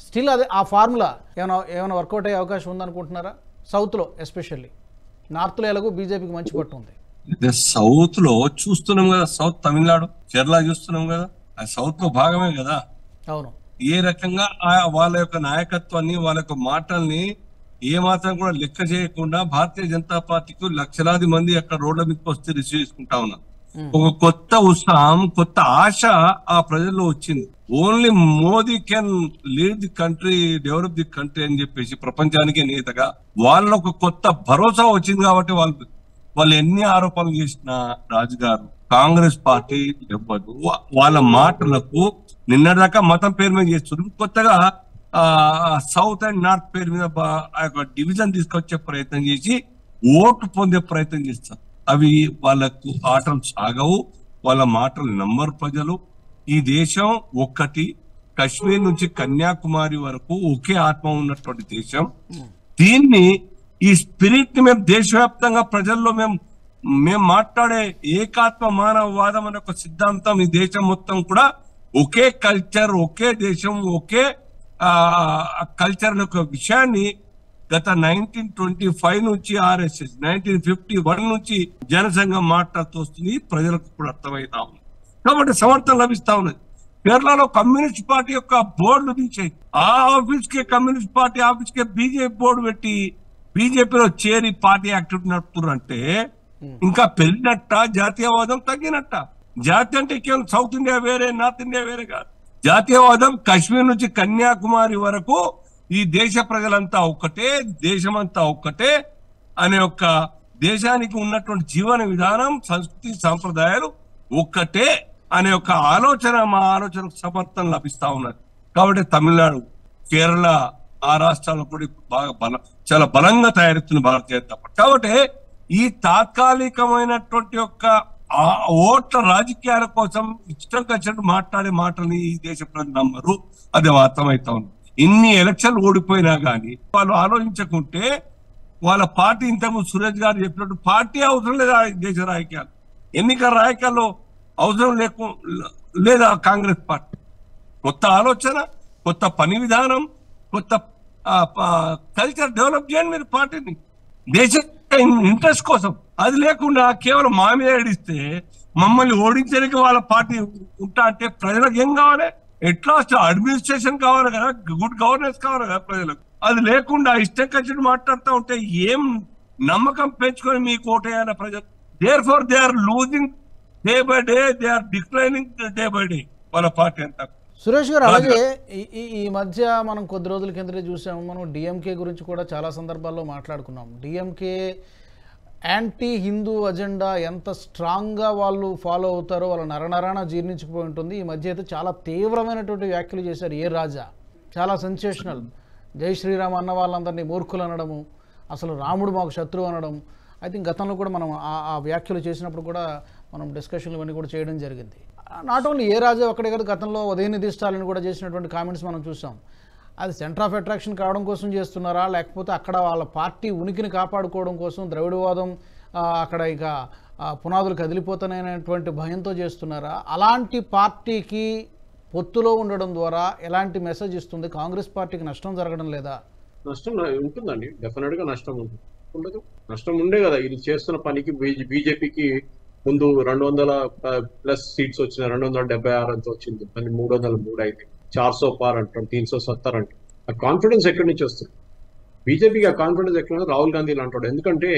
స్టిల్ అదే ఆ ఫార్ములా ఏమైనా వర్కౌట్ అయ్యే అవకాశం ఉందనుకుంటున్నారా సౌత్లో? ఎస్పెషల్లీ నార్త్లో ఎలాగో బీజేపీకి మంచి పట్టు ఉంది. సౌత్ లో చూస్తున్నాం కదా, సౌత్ తమిళనాడు, కేరళ చూస్తున్నాం కదా, అది సౌత్ లో భాగమే కదా. అవును. ఏ రకంగా వాళ్ళ యొక్క నాయకత్వాన్ని, వాళ్ళ యొక్క మాటల్ని ఏ మాత్రం కూడా లెక్క చేయకుండా భారతీయ జనతా పార్టీకి లక్షలాది మంది అక్కడ రోడ్ల మీదకి వస్తే రిసీవ్ చేసుకుంటా ఉన్నారు. ఒక కొత్త ఉత్సాహం, కొత్త ఆశ ఆ ప్రజల్లో వచ్చింది. Only Modi can lead the country, develop the country అని చెప్పేసి ప్రపంచానికే నేతగా వాళ్ళ ఒక కొత్త భరోసా వచ్చింది. కాబట్టి వాళ్ళు ఎన్ని ఆరోపణలు చేసినా రాజుగారు కాంగ్రెస్ పార్టీ ఇవ్వదు. వాళ్ళ మాటలకు నిన్నదాకా మతం పేరు మీద చేస్తున్నారు, కొత్తగా సౌత్ అండ్ నార్త్ పేరు మీద డివిజన్ తీసుకొచ్చే ప్రయత్నం చేసి ఓటు పొందే ప్రయత్నం చేస్తారు. అవి వాళ్ళకు ఆటలు సాగవు, వాళ్ళ మాటలు నమ్మరు ప్రజలు. ఈ దేశం ఒక్కటి, కశ్మీర్ నుంచి కన్యాకుమారి వరకు ఒకే ఆత్మ ఉన్నటువంటి దేశం. దీన్ని, ఈ స్పిరిట్ ని మేము దేశవ్యాప్తంగా ప్రజల్లో మేము మాట్లాడే ఏకాత్మ మానవవాదం అనే ఒక సిద్ధాంతం ఈ దేశం మొత్తం కూడా ఒకే కల్చర్, ఒకే దేశం, ఒకే కల్చర్ అనే ఒక విషయాన్ని గత 1925 నుంచి RSS, 1951 నుంచి జనసంఘం మాట్లాడుతూ వస్తుంది. ప్రజలకు కూడా అర్థమవుతా ఉంది కాబట్టి సమర్థన లభిస్తా ఉన్నది. కేరళలో కమ్యూనిస్ట్ పార్టీ యొక్క బోర్డులు తీసేయి, ఆ ఆఫీస్ కే కమ్యూనిస్ట్ పార్టీ ఆఫీస్ కే బీజేపీ బోర్డు పెట్టి బీజేపీలో చేరి పార్టీ యాక్టివిటీ నడుపుతున్నారు అంటే ఇంకా పెరిగినట్ట, జాతీయవాదం తగ్గినట్ట. జాతి అంటే కేవలం సౌత్ ఇండియా వేరే, నార్త్ ఇండియా వేరే కాదు. జాతీయవాదం కశ్మీర్ నుంచి కన్యాకుమారి వరకు ఈ దేశ ప్రజలంతా ఒక్కటే, దేశమంతా ఒక్కటే అనే ఒక దేశానికి ఉన్నటువంటి జీవన విధానం, సంస్కృతి, సాంప్రదాయాలు ఒక్కటే అనే ఒక ఆలోచన, మా ఆలోచనకు సమర్థన లభిస్తా ఉన్నది. కాబట్టి తమిళనాడు, కేరళ, ఆ రాష్ట్రాల్లో కూడా బాగా చాలా బలంగా తయారవుతుంది భారతీయ జనతా పార్టీ. కాబట్టి ఈ తాత్కాలికమైనటువంటి యొక్క ఓట్ల రాజకీయాల కోసం ఇష్టం వచ్చినట్టు మాట్లాడే మాటల్ని ఈ దేశ ప్రజలు నమ్మరు, అది అర్థమవుతా ఉంది. ఇన్ని ఎలక్షన్లు ఓడిపోయినా కానీ వాళ్ళు ఆలోచించకుంటే వాళ్ళ పార్టీ, ఇంతకుముందు సురేష్ గారు చెప్పినట్టు పార్టీ అవసరం లేదా దేశ రాజకీయాలు, ఎన్నికల రాజకీయాల్లో అవసరం లేదా కాంగ్రెస్ పార్టీ. కొత్త ఆలోచన, కొత్త పని విధానం, కొత్త కల్చర్ డెవలప్ చేయండి మీరు పార్టీని దేశ ఇంట్రెస్ట్ కోసం. అది లేకుండా కేవలం మా మీద ఏడిస్తే మమ్మల్ని ఓడించడానికి వాళ్ళ పార్టీ ఉంటా అంటే ప్రజలకు ఏం కావాలి? ఎట్లా అడ్మినిస్ట్రేషన్ కావాలి కదా, గుడ్ గవర్నెన్స్ కావాలి కదా ప్రజలకు. అది లేకుండా ఇష్టం ఖచ్చితంగా మాట్లాడుతూ ఉంటే ఏం నమ్మకం పెంచుకొని మీకు ఓటేయాలి ప్రజలు? Therefore they are losing day by day, they are declining day by day వాళ్ళ పార్టీ అంతా. సురేష్ గారు, అలాగే ఈ మధ్య మనం కొద్ది రోజుల కిందటే చూసాము, మనం డిఎంకే గురించి కూడా చాలా సందర్భాల్లో మాట్లాడుకున్నాం. డిఎంకే యాంటీ హిందూ అజెండా ఎంత స్ట్రాంగ్గా వాళ్ళు ఫాలో అవుతారో వాళ్ళ నరనరాన జీర్ణించుకుపోయి ఉంటుంది. ఈ మధ్య అయితే చాలా తీవ్రమైనటువంటి వ్యాఖ్యలు చేశారు ఏ రాజా, చాలా సెన్సేషనల్. జై శ్రీరామ్ అన్న వాళ్ళందరినీ మూర్ఖులు అనడము, అసలు రాముడు మాకు శత్రువు అనడం. ఐ థింక్ గతంలో కూడా మనం ఆ వ్యాఖ్యలు చేసినప్పుడు కూడా మనం డిస్కషన్లు ఇవన్నీ కూడా చేయడం జరిగింది. నాట్ ఓన్లీ ఏ రాజా ఒక్కడే కాదు, గతంలో ఉదయనిధి స్టాలిన్ కూడా చేసినటువంటి కామెంట్స్ మనం చూసాం. అది సెంటర్ ఆఫ్ అట్రాక్షన్ కావడం కోసం చేస్తున్నారా, లేకపోతే అక్కడ వాళ్ళ పార్టీ ఉనికిని కాపాడుకోవడం కోసం ద్రవిడవాదం అక్కడ ఇక పునాదులు కదిలిపోతాననేటువంటి భయంతో చేస్తున్నారా? అలాంటి పార్టీకి పొత్తులో ఉండడం ద్వారా ఎలాంటి మెసేజ్ ఇస్తుంది? కాంగ్రెస్ పార్టీకి నష్టం జరగడం లేదా? నష్టం ఉంటుందండి, డెఫినెట్ గా నష్టం ఉంటుంది. ఉండదు, నష్టం ఉండే కదా. ఇది చేస్తున్న పనికి బీజేపీకి ముందు 200+ సీట్స్ వచ్చిన 276 అంత వచ్చింది, మళ్ళీ 303 అయింది, 400 పార్ అంటాం, 370 అంటాం. ఆ కాన్ఫిడెన్స్ ఎక్కడి నుంచి వస్తుంది బీజేపీకి? ఆ కాన్ఫిడెన్స్ ఎక్కడ? రాహుల్ గాంధీని అంటాడు. ఎందుకంటే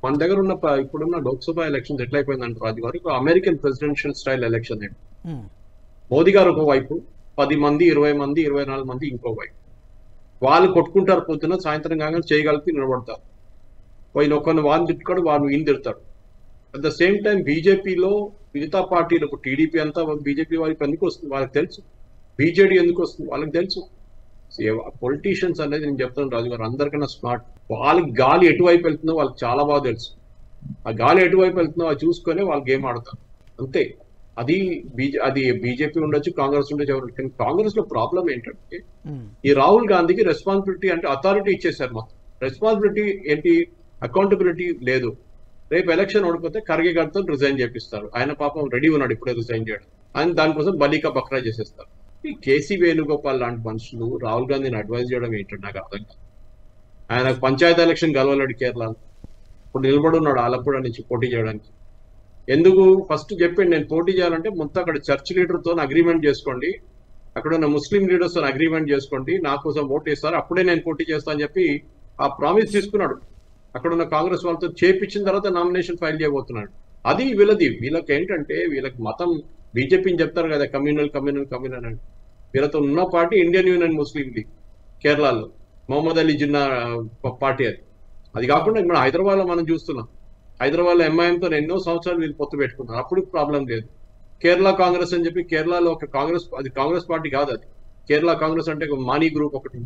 మన దగ్గర ఉన్న ఇప్పుడున్న లోక్సభ ఎలక్షన్స్ ఎట్లా అయిపోయిందంటే రాజు గారు, అమెరికన్ ప్రెసిడెన్షియల్ స్టైల్ ఎలక్షన్ అండి. మోదీ గారు ఒకవైపు, 10 మంది 20 మంది 24 మంది ఇంకో వైపు. వాళ్ళు కొట్టుకుంటారు, పొద్దున సాయంత్రం కాగానే చేయగలిపి నిలబడతారు. వాళ్ళు ఒకరిని వాళ్ళు తిట్టుకోడు, వాళ్ళు ఈయన తిడతారు. అట్ ద సేమ్ టైం బీజేపీలో మిగతా పార్టీలకు, టీడీపీ అంతా బీజేపీ వాళ్ళకి ఎందుకు వస్తుంది వాళ్ళకి తెలుసు, బీజేడీ ఎందుకు వస్తుంది వాళ్ళకి తెలుసు. పొలిటీషియన్స్ అనేది నేను చెప్తాను రాజు గారు, అందరికన్నా స్మార్ట్. వాళ్ళకి గాలి ఎటువైపు వెళ్తుందో వాళ్ళకి చాలా బాగా తెలుసు. ఆ గాలి ఎటువైపు వెళ్తుందో అది చూసుకొని వాళ్ళు గేమ్ ఆడతారు అంతే. అది బీజేపీ ఉండొచ్చు, కాంగ్రెస్ ఉండొచ్చు, ఎవరు. కానీ కాంగ్రెస్ లో ప్రాబ్లం ఏంటంటే ఈ రాహుల్ గాంధీకి రెస్పాన్సిబిలిటీ అంటే అథారిటీ ఇచ్చేసారు మొత్తం. రెస్పాన్సిబిలిటీ ఏంటి? అకౌంటబిలిటీ లేదు. రేపు ఎలక్షన్ ఓడిపోతే ఖర్గే గారితో రిజైన్ చేపిస్తారు. ఆయన పాపం రెడీ ఉన్నాడు ఇప్పుడే రిజైన్ చేయడం. ఆయన దానికోసం బలికా బక్రా చేసేస్తారు. ఈ కేసీ వేణుగోపాల్ లాంటి మనుషులు రాహుల్ గాంధీని అడ్వైజ్ చేయడం ఏంటంటే నాకు అర్థం కాదు. ఆయన పంచాయతీ ఎలక్షన్ గెలవలేడు కేరళలో, ఇప్పుడు నిలబడి ఉన్నాడు ఆలప్పుడ నుంచి పోటీ చేయడానికి. ఎందుకు? ఫస్ట్ చెప్పండి, నేను పోటీ చేయాలంటే మొత్తం అక్కడ చర్చ్ లీడర్తో అగ్రిమెంట్ చేసుకోండి, అక్కడ ఉన్న ముస్లిం లీడర్స్తో అగ్రిమెంట్ చేసుకోండి, నా కోసం ఓటు వేస్తారు, అప్పుడే నేను పోటీ చేస్తా అని చెప్పి ఆ ప్రామిస్ తీసుకున్నాడు. అక్కడ ఉన్న కాంగ్రెస్ వాళ్ళతో చేపించిన తర్వాత నామినేషన్ ఫైల్ చేయబోతున్నాడు. అది వీళ్ళకి ఏంటంటే వీళ్ళకి మతం, బీజేపీని చెప్తారు కదా కమ్యూనల్ అని. వీళ్ళతో ఉన్న పార్టీ ఇండియన్ యూనియన్ ముస్లిం లీగ్ కేరళలో, మొహమ్మద్ అలీ జిన్నా పార్టీ. అది కాకుండా ఇప్పుడు హైదరాబాద్లో మనం చూస్తున్నాం, హైదరాబాద్లో ఎంఐఎంతో ఎన్నో సంవత్సరాలు వీళ్ళు పొత్తు పెట్టుకున్నారు, అప్పుడు ప్రాబ్లం లేదు. కేరళ కాంగ్రెస్ అని చెప్పి కేరళలో ఒక కాంగ్రెస్, అది కాంగ్రెస్ పార్టీ కాదు, అది కేరళ కాంగ్రెస్ అంటే మానీ గ్రూప్ ఒకటి,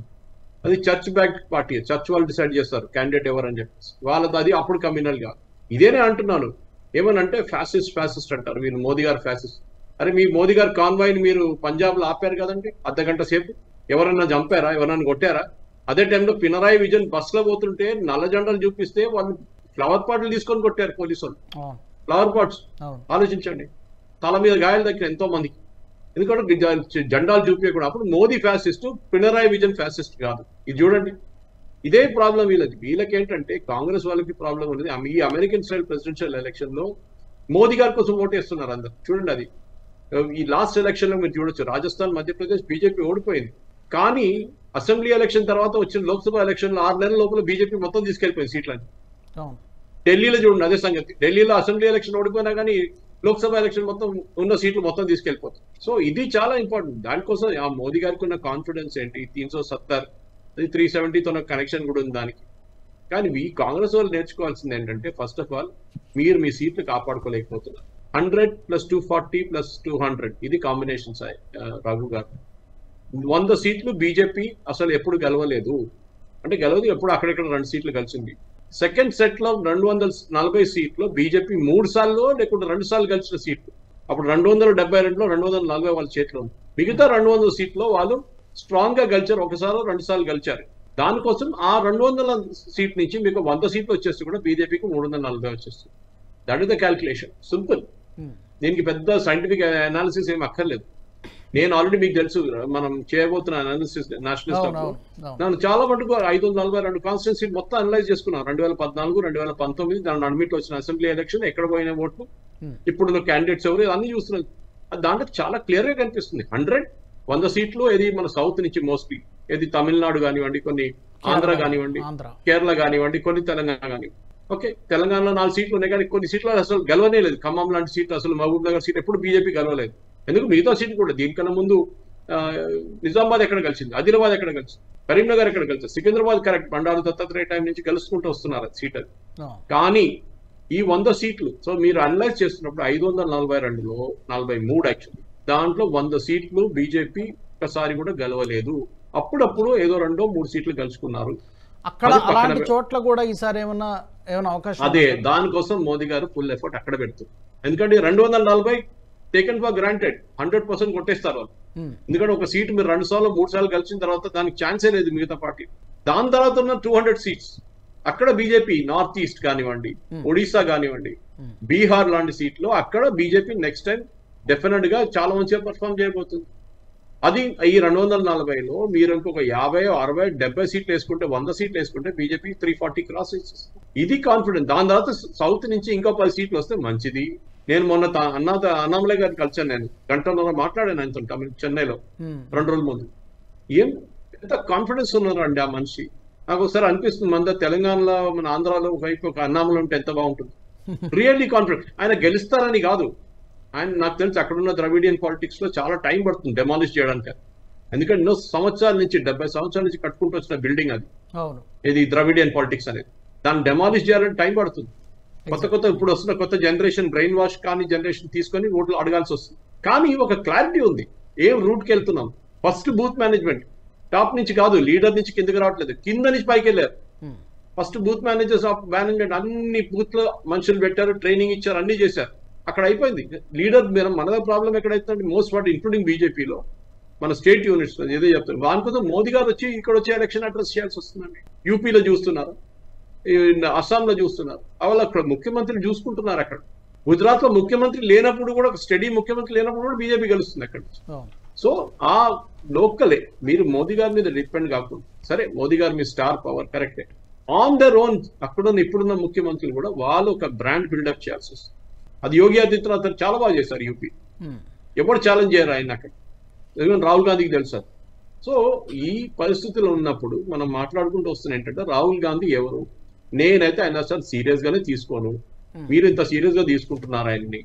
అది చర్చ్ బ్యాక్ పార్టీ. చర్చ్ వాళ్ళు డిసైడ్ చేస్తారు క్యాండిడేట్ ఎవరు అని చెప్పేసి, వాళ్ళది అది అప్పుడు కమ్యూనల్ గా. ఇదేనే అంటున్నాను, ఏమనంటే ఫ్యాసిస్ట్ అంటారు వీళ్ళు, మోదీ గారు ఫ్యాసిస్ట్. అరే మీ మోదీ గారు కాన్వాయ్ని మీరు పంజాబ్ లో ఆపారు కదండి అర్ధగంట సేపు, ఎవరన్నా చంపారా, ఎవరన్నా కొట్టారా? అదే టైంలో పినరాయి విజయన్ బస్ లో పోతుంటే నల్ల జెండాలు చూపిస్తే వాళ్ళు ఫ్లవర్ పాట్లు తీసుకొని కొట్టారు పోలీసు వాళ్ళు. ఫ్లవర్ పాట్స్ ఆలోచించండి, తల మీద గాయాలు దగ్గర ఎంతో మందికి, ఎందుకంటే జెండాలు చూపించకూడదు. అప్పుడు మోదీ ఫ్యాసిస్ట్, పినరాయి విజయన్ ఫ్యాసిస్ట్ కాదు. ఇది చూడండి, ఇదే ప్రాబ్లం వీళ్ళకి ఏంటంటే కాంగ్రెస్ వాళ్ళకి ప్రాబ్లం ఉన్నది. ఈ అమెరికన్ స్టైల్ ప్రెసిడెన్షియల్ ఎలక్షన్ లో మోదీ గారి కోసం ఓటేస్తున్నారు అందరు. చూడండి, అది ఈ లాస్ట్ ఎలక్షన్ లో మీరు చూడొచ్చు, రాజస్థాన్, మధ్యప్రదేశ్ బీజేపీ ఓడిపోయింది. కానీ అసెంబ్లీ ఎలక్షన్ తర్వాత వచ్చిన లోక్సభ ఎలక్షన్ లో 6 నెలల లోపల బీజేపీ మొత్తం తీసుకెళ్లిపోయింది సీట్లని. ఢిల్లీలో చూడండి అదే సంగతి, ఢిల్లీలో అసెంబ్లీ ఎలక్షన్ ఓడిపోయినా కానీ లోక్సభ ఎలక్షన్ మొత్తం ఉన్న సీట్లు మొత్తం తీసుకెళ్లిపోతుంది. సో ఇది చాలా ఇంపార్టెంట్. దానికోసం ఆ మోదీ గారికి ఉన్న కాన్ఫిడెన్స్ ఏంటి, 370 అది 370తో కనెక్షన్ కూడా ఉంది దానికి. కానీ ఈ కాంగ్రెస్ వాళ్ళు నేర్చుకోవాల్సింది ఏంటంటే ఫస్ట్ ఆఫ్ ఆల్ మీరు మీ సీట్లు కాపాడుకోలేకపోతున్నారు. 100 + 240 + 200 ఇది కాంబినేషన్ సాయి రఘు గారు. 100 సీట్లు బీజేపీ అసలు ఎప్పుడు గెలవలేదు, అంటే గెలవదు, ఎప్పుడు అక్కడెక్కడ 2 సీట్లు కలిసింది. సెకండ్ సెట్ లో 240 సీట్లు బీజేపీ 3 సార్లు లేకుంటే 2 సార్లు గెలిచిన సీట్లు. అప్పుడు 272లో 240 వాళ్ళ చేతిలో ఉంది. మిగతా 200 సీట్లో వాళ్ళు స్ట్రాంగ్ గా గెలిచారు, ఒకసారి 2 సార్లు గెలిచారు. దానికోసం ఆ 200 సీట్ నుంచి మీకు 100 సీట్లు వచ్చేస్తే కూడా బీజేపీకి 340 వచ్చేస్తుంది. That is the calculation, simple. దీనికి పెద్ద సైంటిఫిక్ అనాలిసిస్ ఏమి అక్కర్లేదు. నేను ఆల్రెడీ మీకు తెలుసు, మనం చేయబోతున్న అనాలిసిస్ నేషనలిస్ట్ నన్ను చాలా మటుకు 542 కాన్స్టిట్యున్సీ మొత్తం అనలైజ్ చేసుకున్నాను. 2014, 2019 దాని అడ్మిట్ వచ్చిన అసెంబ్లీ ఎలక్షన్, ఎక్కడ పోయిన ఓట్లు, ఇప్పుడున్న క్యాండిడేట్స్ ఎవరు, అన్ని చూస్తున్నాను. దాంట్లో చాలా క్లియర్ గా కనిపిస్తుంది. 100 సీట్లు ఏది మన సౌత్ నుంచి మోస్ట్లీ, ఏది తమిళనాడు కానివ్వండి, కొన్ని ఆంధ్ర కానివ్వండి, కేరళ కానివ్వండి, కొన్ని తెలంగాణ కానివ్వండి. ఓకే, తెలంగాణలో 4 సీట్లు ఉన్నాయి, కానీ కొన్ని సీట్లు అసలు గెలవనే లేదు. ఖమ్మం లాంటి సీట్లు, అసలు మహబూబ్ నగర్ సీట్ ఎప్పుడు బీజేపీ గెలవలేదు. ఎందుకు? మిగతా సీట్లు కూడా దీనికన్నా ముందు నిజామాబాద్ ఎక్కడ కలిసింది, ఆదిలాబాద్ ఎక్కడ కలిసింది, కరీంనగర్ ఎక్కడ కలిసింది, సికింద్రాబాద్ కరెక్ట్ బండారు దత్తాత్రేయ టైం నుంచి గెలుచుకుంటూ వస్తున్నారు సీట్ అది. కానీ ఈ 100 సీట్లు సో మీరు అనలైజ్ చేస్తున్నప్పుడు 542లో 43 యాక్చువల్లీ, దాంట్లో 100 సీట్లు బీజేపీ ఒకసారి కూడా గెలవలేదు. అప్పుడప్పుడు ఏదో 2-3 సీట్లు గెలుచుకున్నారు. అక్కడ అలాంటి చోట్ల కూడా ఈసారి ఏమైనా అవకాశం? అదే దానికోసం మోదీ గారు ఫుల్ ఎఫర్ట్ అక్కడ పెడుతుంది. ఎందుకంటే 240 టేకెన్ ఫర్ గ్రాంటెడ్, 100% కొట్టేస్తారు వాళ్ళు. ఎందుకంటే ఒక సీట్ మీరు 2 సార్లు 3 సార్లు గెలిచిన తర్వాత దానికి ఛాన్సే లేదు మిగతా పార్టీ. దాని తర్వాత ఉన్న 200 సీట్స్ అక్కడ బీజేపీ, నార్త్ ఈస్ట్ కానివ్వండి, ఒడిశా కానివ్వండి, బీహార్ లాంటి సీట్లు అక్కడ బీజేపీ నెక్స్ట్ టైం డెఫినెట్ గా చాలా మంచిగా పర్ఫామ్ చేయబోతుంది. అది ఈ 240లో మీరు ఇంకొక 50, 60, 70 సీట్లు వేసుకుంటే 100 సీట్లు వేసుకుంటే బీజేపీ 340 క్రాస్ ఇచ్చేస్తుంది. ఇది కాన్ఫిడెన్స్. దాని తర్వాత సౌత్ నుంచి ఇంకో 10 సీట్లు వస్తే మంచిది. నేను మొన్న అన్నామలై గారిని కలిసాను, నేను గంటన్నర మాట్లాడాను ఆయనతో చెన్నైలో 2 రోజుల ముందు. ఏం ఎంత కాన్ఫిడెన్స్ ఉన్నారండి ఆ మనిషి. నాకు ఒకసారి అనిపిస్తుంది మన తెలంగాణలో మన ఆంధ్రాలో వైపు ఒక అన్నామలై ఉంటే ఎంత బాగుంటుంది. Really confident. ఆయన గెలుస్తారని కాదు, ఆయన నాకు తెలిసి అక్కడున్న ద్రవిడియన్ పాలిటిక్స్ లో చాలా టైం పడుతుంది డెమాలిష్ చేయడానికి. ఎందుకంటే ఎన్నో సంవత్సరాల నుంచి 70 సంవత్సరాల నుంచి కట్టుకుంటూ వచ్చిన బిల్డింగ్ అది. ఇది ద్రవిడియన్ పాలిటిక్స్ అనేది. దాన్ని డెమాలిష్ చేయాలంటే టైం పడుతుంది. కొత్త ఇప్పుడు వస్తున్న కొత్త జనరేషన్ బ్రెయిన్ వాష్ కానీ జనరేషన్ తీసుకొని ఓట్లు అడగాల్సి వస్తుంది. కానీ ఒక క్లారిటీ ఉంది ఏం రూట్కి వెళ్తున్నాం. ఫస్ట్ బూత్ మేనేజ్మెంట్ టాప్ నుంచి కాదు, లీడర్ నుంచి కిందకి రావట్లేదు, కింద నుంచి పైకి వెళ్ళారు. First booth managers of management అన్ని బూత్ లో మనుషులు పెట్టారు, ట్రైనింగ్ ఇచ్చారు, అన్ని చేశారు. అక్కడ అయిపోయింది. లీడర్ మనలో ప్రాబ్లం ఎక్కడైతుందంటే మోస్ట్ పార్ట్ ఇంక్లూడింగ్ బీజేపీలో మన స్టేట్ యూనిట్స్ ఏదో చెప్తారు. దానికోసం మోదీ గారు వచ్చి ఇక్కడ వచ్చి ఎలక్షన్ అడ్రస్ చేయాల్సి వస్తుందండి. యూపీలో చూస్తున్నారు, అస్సాంలో చూస్తున్నారు, వాళ్ళు అక్కడ ముఖ్యమంత్రిని చూసుకుంటున్నారు. అక్కడ గుజరాత్ లో ముఖ్యమంత్రి లేనప్పుడు కూడా, ఒక స్టడీ ముఖ్యమంత్రి లేనప్పుడు కూడా బీజేపీ గెలుస్తుంది అక్కడ. సో ఆ లోకలే మీరు మోదీ గారి మీద డిపెండ్ కాకుండా, సరే మోదీ గారు మీ స్టార్ పవర్ కరెక్టే, ఆన్ దర్ ఓన్ అక్కడున్న ఇప్పుడున్న ముఖ్యమంత్రులు కూడా వాళ్ళు ఒక బ్రాండ్ బిల్డప్ చేయాల్సి వస్తుంది. అది యోగి ఆదిత్యనాథ్ చాలా బాగా చేశారు యూపీ. ఎవరు ఛాలెంజ్ చేయరు ఆయన అక్కడ, ఎందుకంటే రాహుల్ గాంధీకి తెలుసు. సో ఈ పరిస్థితులు ఉన్నప్పుడు మనం మాట్లాడుకుంటూ వస్తున్న ఏంటంటే రాహుల్ గాంధీ ఎవరు, నేనైతే ఆయన అసలు సీరియస్ గానే తీసుకోను. మీరు ఇంత సీరియస్ గా తీసుకుంటున్నారు ఆయన్ని,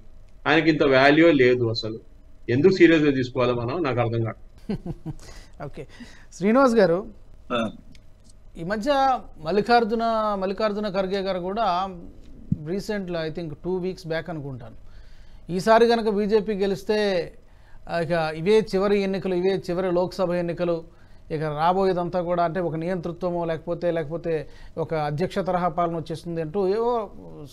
ఆయనకి ఇంత వాల్యూ లేదు. అసలు ఎందుకు సీరియస్ గా తీసుకోవాలి మనం, నాకు అర్థం కాదు. ఓకే శ్రీనివాస్ గారు, ఈ మధ్య మల్లికార్జున ఖర్గే గారు కూడా recently I think 2 weeks back అనుకుంటాను, ఈసారి కనుక బీజేపీ గెలిస్తే ఇక ఇవే చివరి ఎన్నికలు, ఇవే చివరి లోక్సభ ఎన్నికలు, ఇక రాబోయేదంతా కూడా అంటే ఒక నియంతృత్వమో లేకపోతే ఒక అధ్యక్ష తరహా పాలన వచ్చేస్తుంది అంటూ ఏవో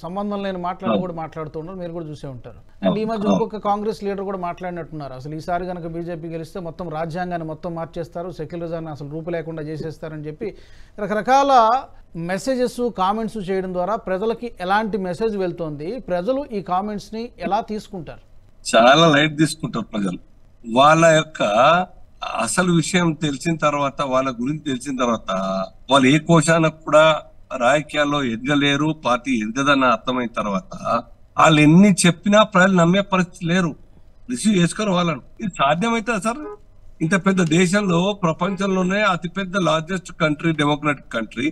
సంబంధం లేని మాటలను కూడా మాట్లాడుతున్నారు. మీరు కూడా చూసే ఉంటారు. అండ్ ఈ మధ్య ఇంకొక కాంగ్రెస్ లీడర్ కూడా మాట్లాడినట్టున్నారు, అసలు ఈసారి కనుక బీజేపీ గెలిస్తే మొత్తం రాజ్యాంగాన్ని మొత్తం మార్చేస్తారు, సెక్యులరిజాన్ని అసలు రూపు లేకుండా చేసేస్తారని చెప్పి రకరకాల మెసేజెస్ కామెంట్స్ చేయడం ద్వారా ప్రజలకి ఎలాంటి మెసేజ్ వెళ్తోంది, ప్రజలు ఈ కామెంట్స్ని ఎలా తీసుకుంటారు? చాలా లైట్ తీసుకుంటారు ప్రజలు. వాళ్ళ యొక్క అసలు విషయం తెలిసిన తర్వాత, వాళ్ళ గురించి తెలిసిన తర్వాత వాళ్ళు ఏ కోశానికి కూడా రాజకీయాల్లో ఎదగలేరు, పార్టీ ఎదగదన్న అర్థమైన తర్వాత వాళ్ళు ఎన్ని చెప్పినా ప్రజలు నమ్మే పరిస్థితి లేరు, రిసీవ్ చేసుకోరు వాళ్ళను. ఇది సాధ్యమవుతుంది సార్? ఇంత పెద్ద దేశంలో, ప్రపంచంలోనే అతిపెద్ద లార్జెస్ట్ కంట్రీ, డెమోక్రాటిక్ కంట్రీ,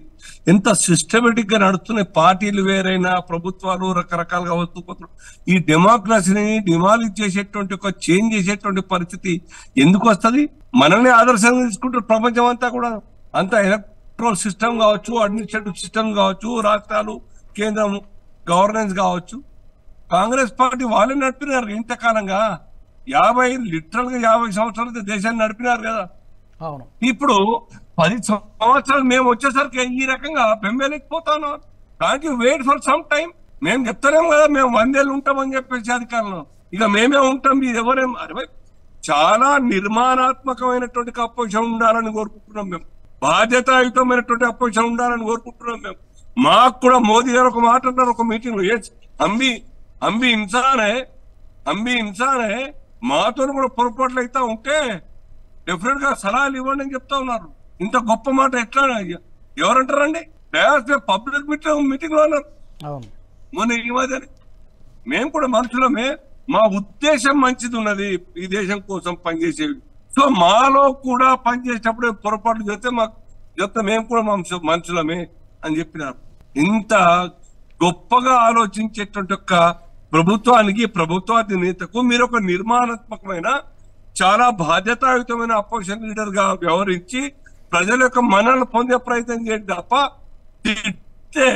ఎంత సిస్టమేటిక్ గా నడుస్తున్నాయి. పార్టీలు వేరైనా, ప్రభుత్వాలు రకరకాలుగా వస్తూ ఈ డెమోక్రసీని డిమాలిష్ చేసేటువంటి, ఒక చేంజ్ చేసేటువంటి పరిస్థితి ఎందుకు వస్తుంది? మనల్ని ఆదర్శంగా తీసుకుంటారు ప్రపంచం అంతా కూడా. అంత ఎలక్ట్రల్ సిస్టమ్ కావచ్చు, అడ్మినిస్ట్రేటివ్ సిస్టమ్ కావచ్చు, రాష్ట్రాలు, కేంద్రం గవర్నెన్స్ కావచ్చు, కాంగ్రెస్ పార్టీ వాళ్ళే నడిపినారు ఇంతకాలంగా. 50 సంవత్సరాలు దేశాన్ని నడిపినారు కదా. ఇప్పుడు 10 సంవత్సరాలు మేము వచ్చేసరికి ఈ రకంగా బెంబేలేకపోతాను. దానికి వెయిట్ ఫర్ సమ్ టైం. మేము చెప్తానేం కదా, మేము 100 ఏళ్ళు ఉంటామని చెప్పేసి అధికారంలో, ఇక మేమే ఉంటాం, మీరు ఎవరేం. అరే చాలా నిర్మాణాత్మకమైనటువంటి అపోజిషన్ ఉండాలని కోరుకుంటున్నాం మేము, బాధ్యతాయుతమైనటువంటి అపోజిషన్ ఉండాలని కోరుకుంటున్నాం మేము. మాకు కూడా మోదీ గారు ఒక మాట అంటారు ఒక మీటింగ్ లో, అంబి ఇన్సానే మాతో కూడా పొరపాట్లు అయితే ఉంటే డెఫినెట్ గా సలహాలు ఇవ్వండి అని చెప్తా ఉన్నారు. ఇంత గొప్ప మాట ఎట్లా ఎవరంటారండి? పబ్లిక్ మీటింగ్ లో అన్నారు మొన్న ఈ మధ్య. మేము కూడా మనుషులమే, మా ఉద్దేశం మంచిది ఉన్నది, ఈ దేశం కోసం పనిచేసేవి. సో మాలో కూడా పనిచేసేటప్పుడు పొరపాట్లు చెప్తే మేము కూడా మనుషులమే అని చెప్పినారు. ఇంత గొప్పగా ఆలోచించేటువంటి ఒక ప్రభుత్వానికి, ప్రభుత్వాధినేతకు మీరు ఒక నిర్మాణాత్మకమైన, చాలా బాధ్యతాయుతమైన అపోజిషన్ లీడర్ గా వ్యవహరించి ప్రజల యొక్క మన్ననలు పొందే ప్రయత్నం చేయండి తప్ప, తిట్టే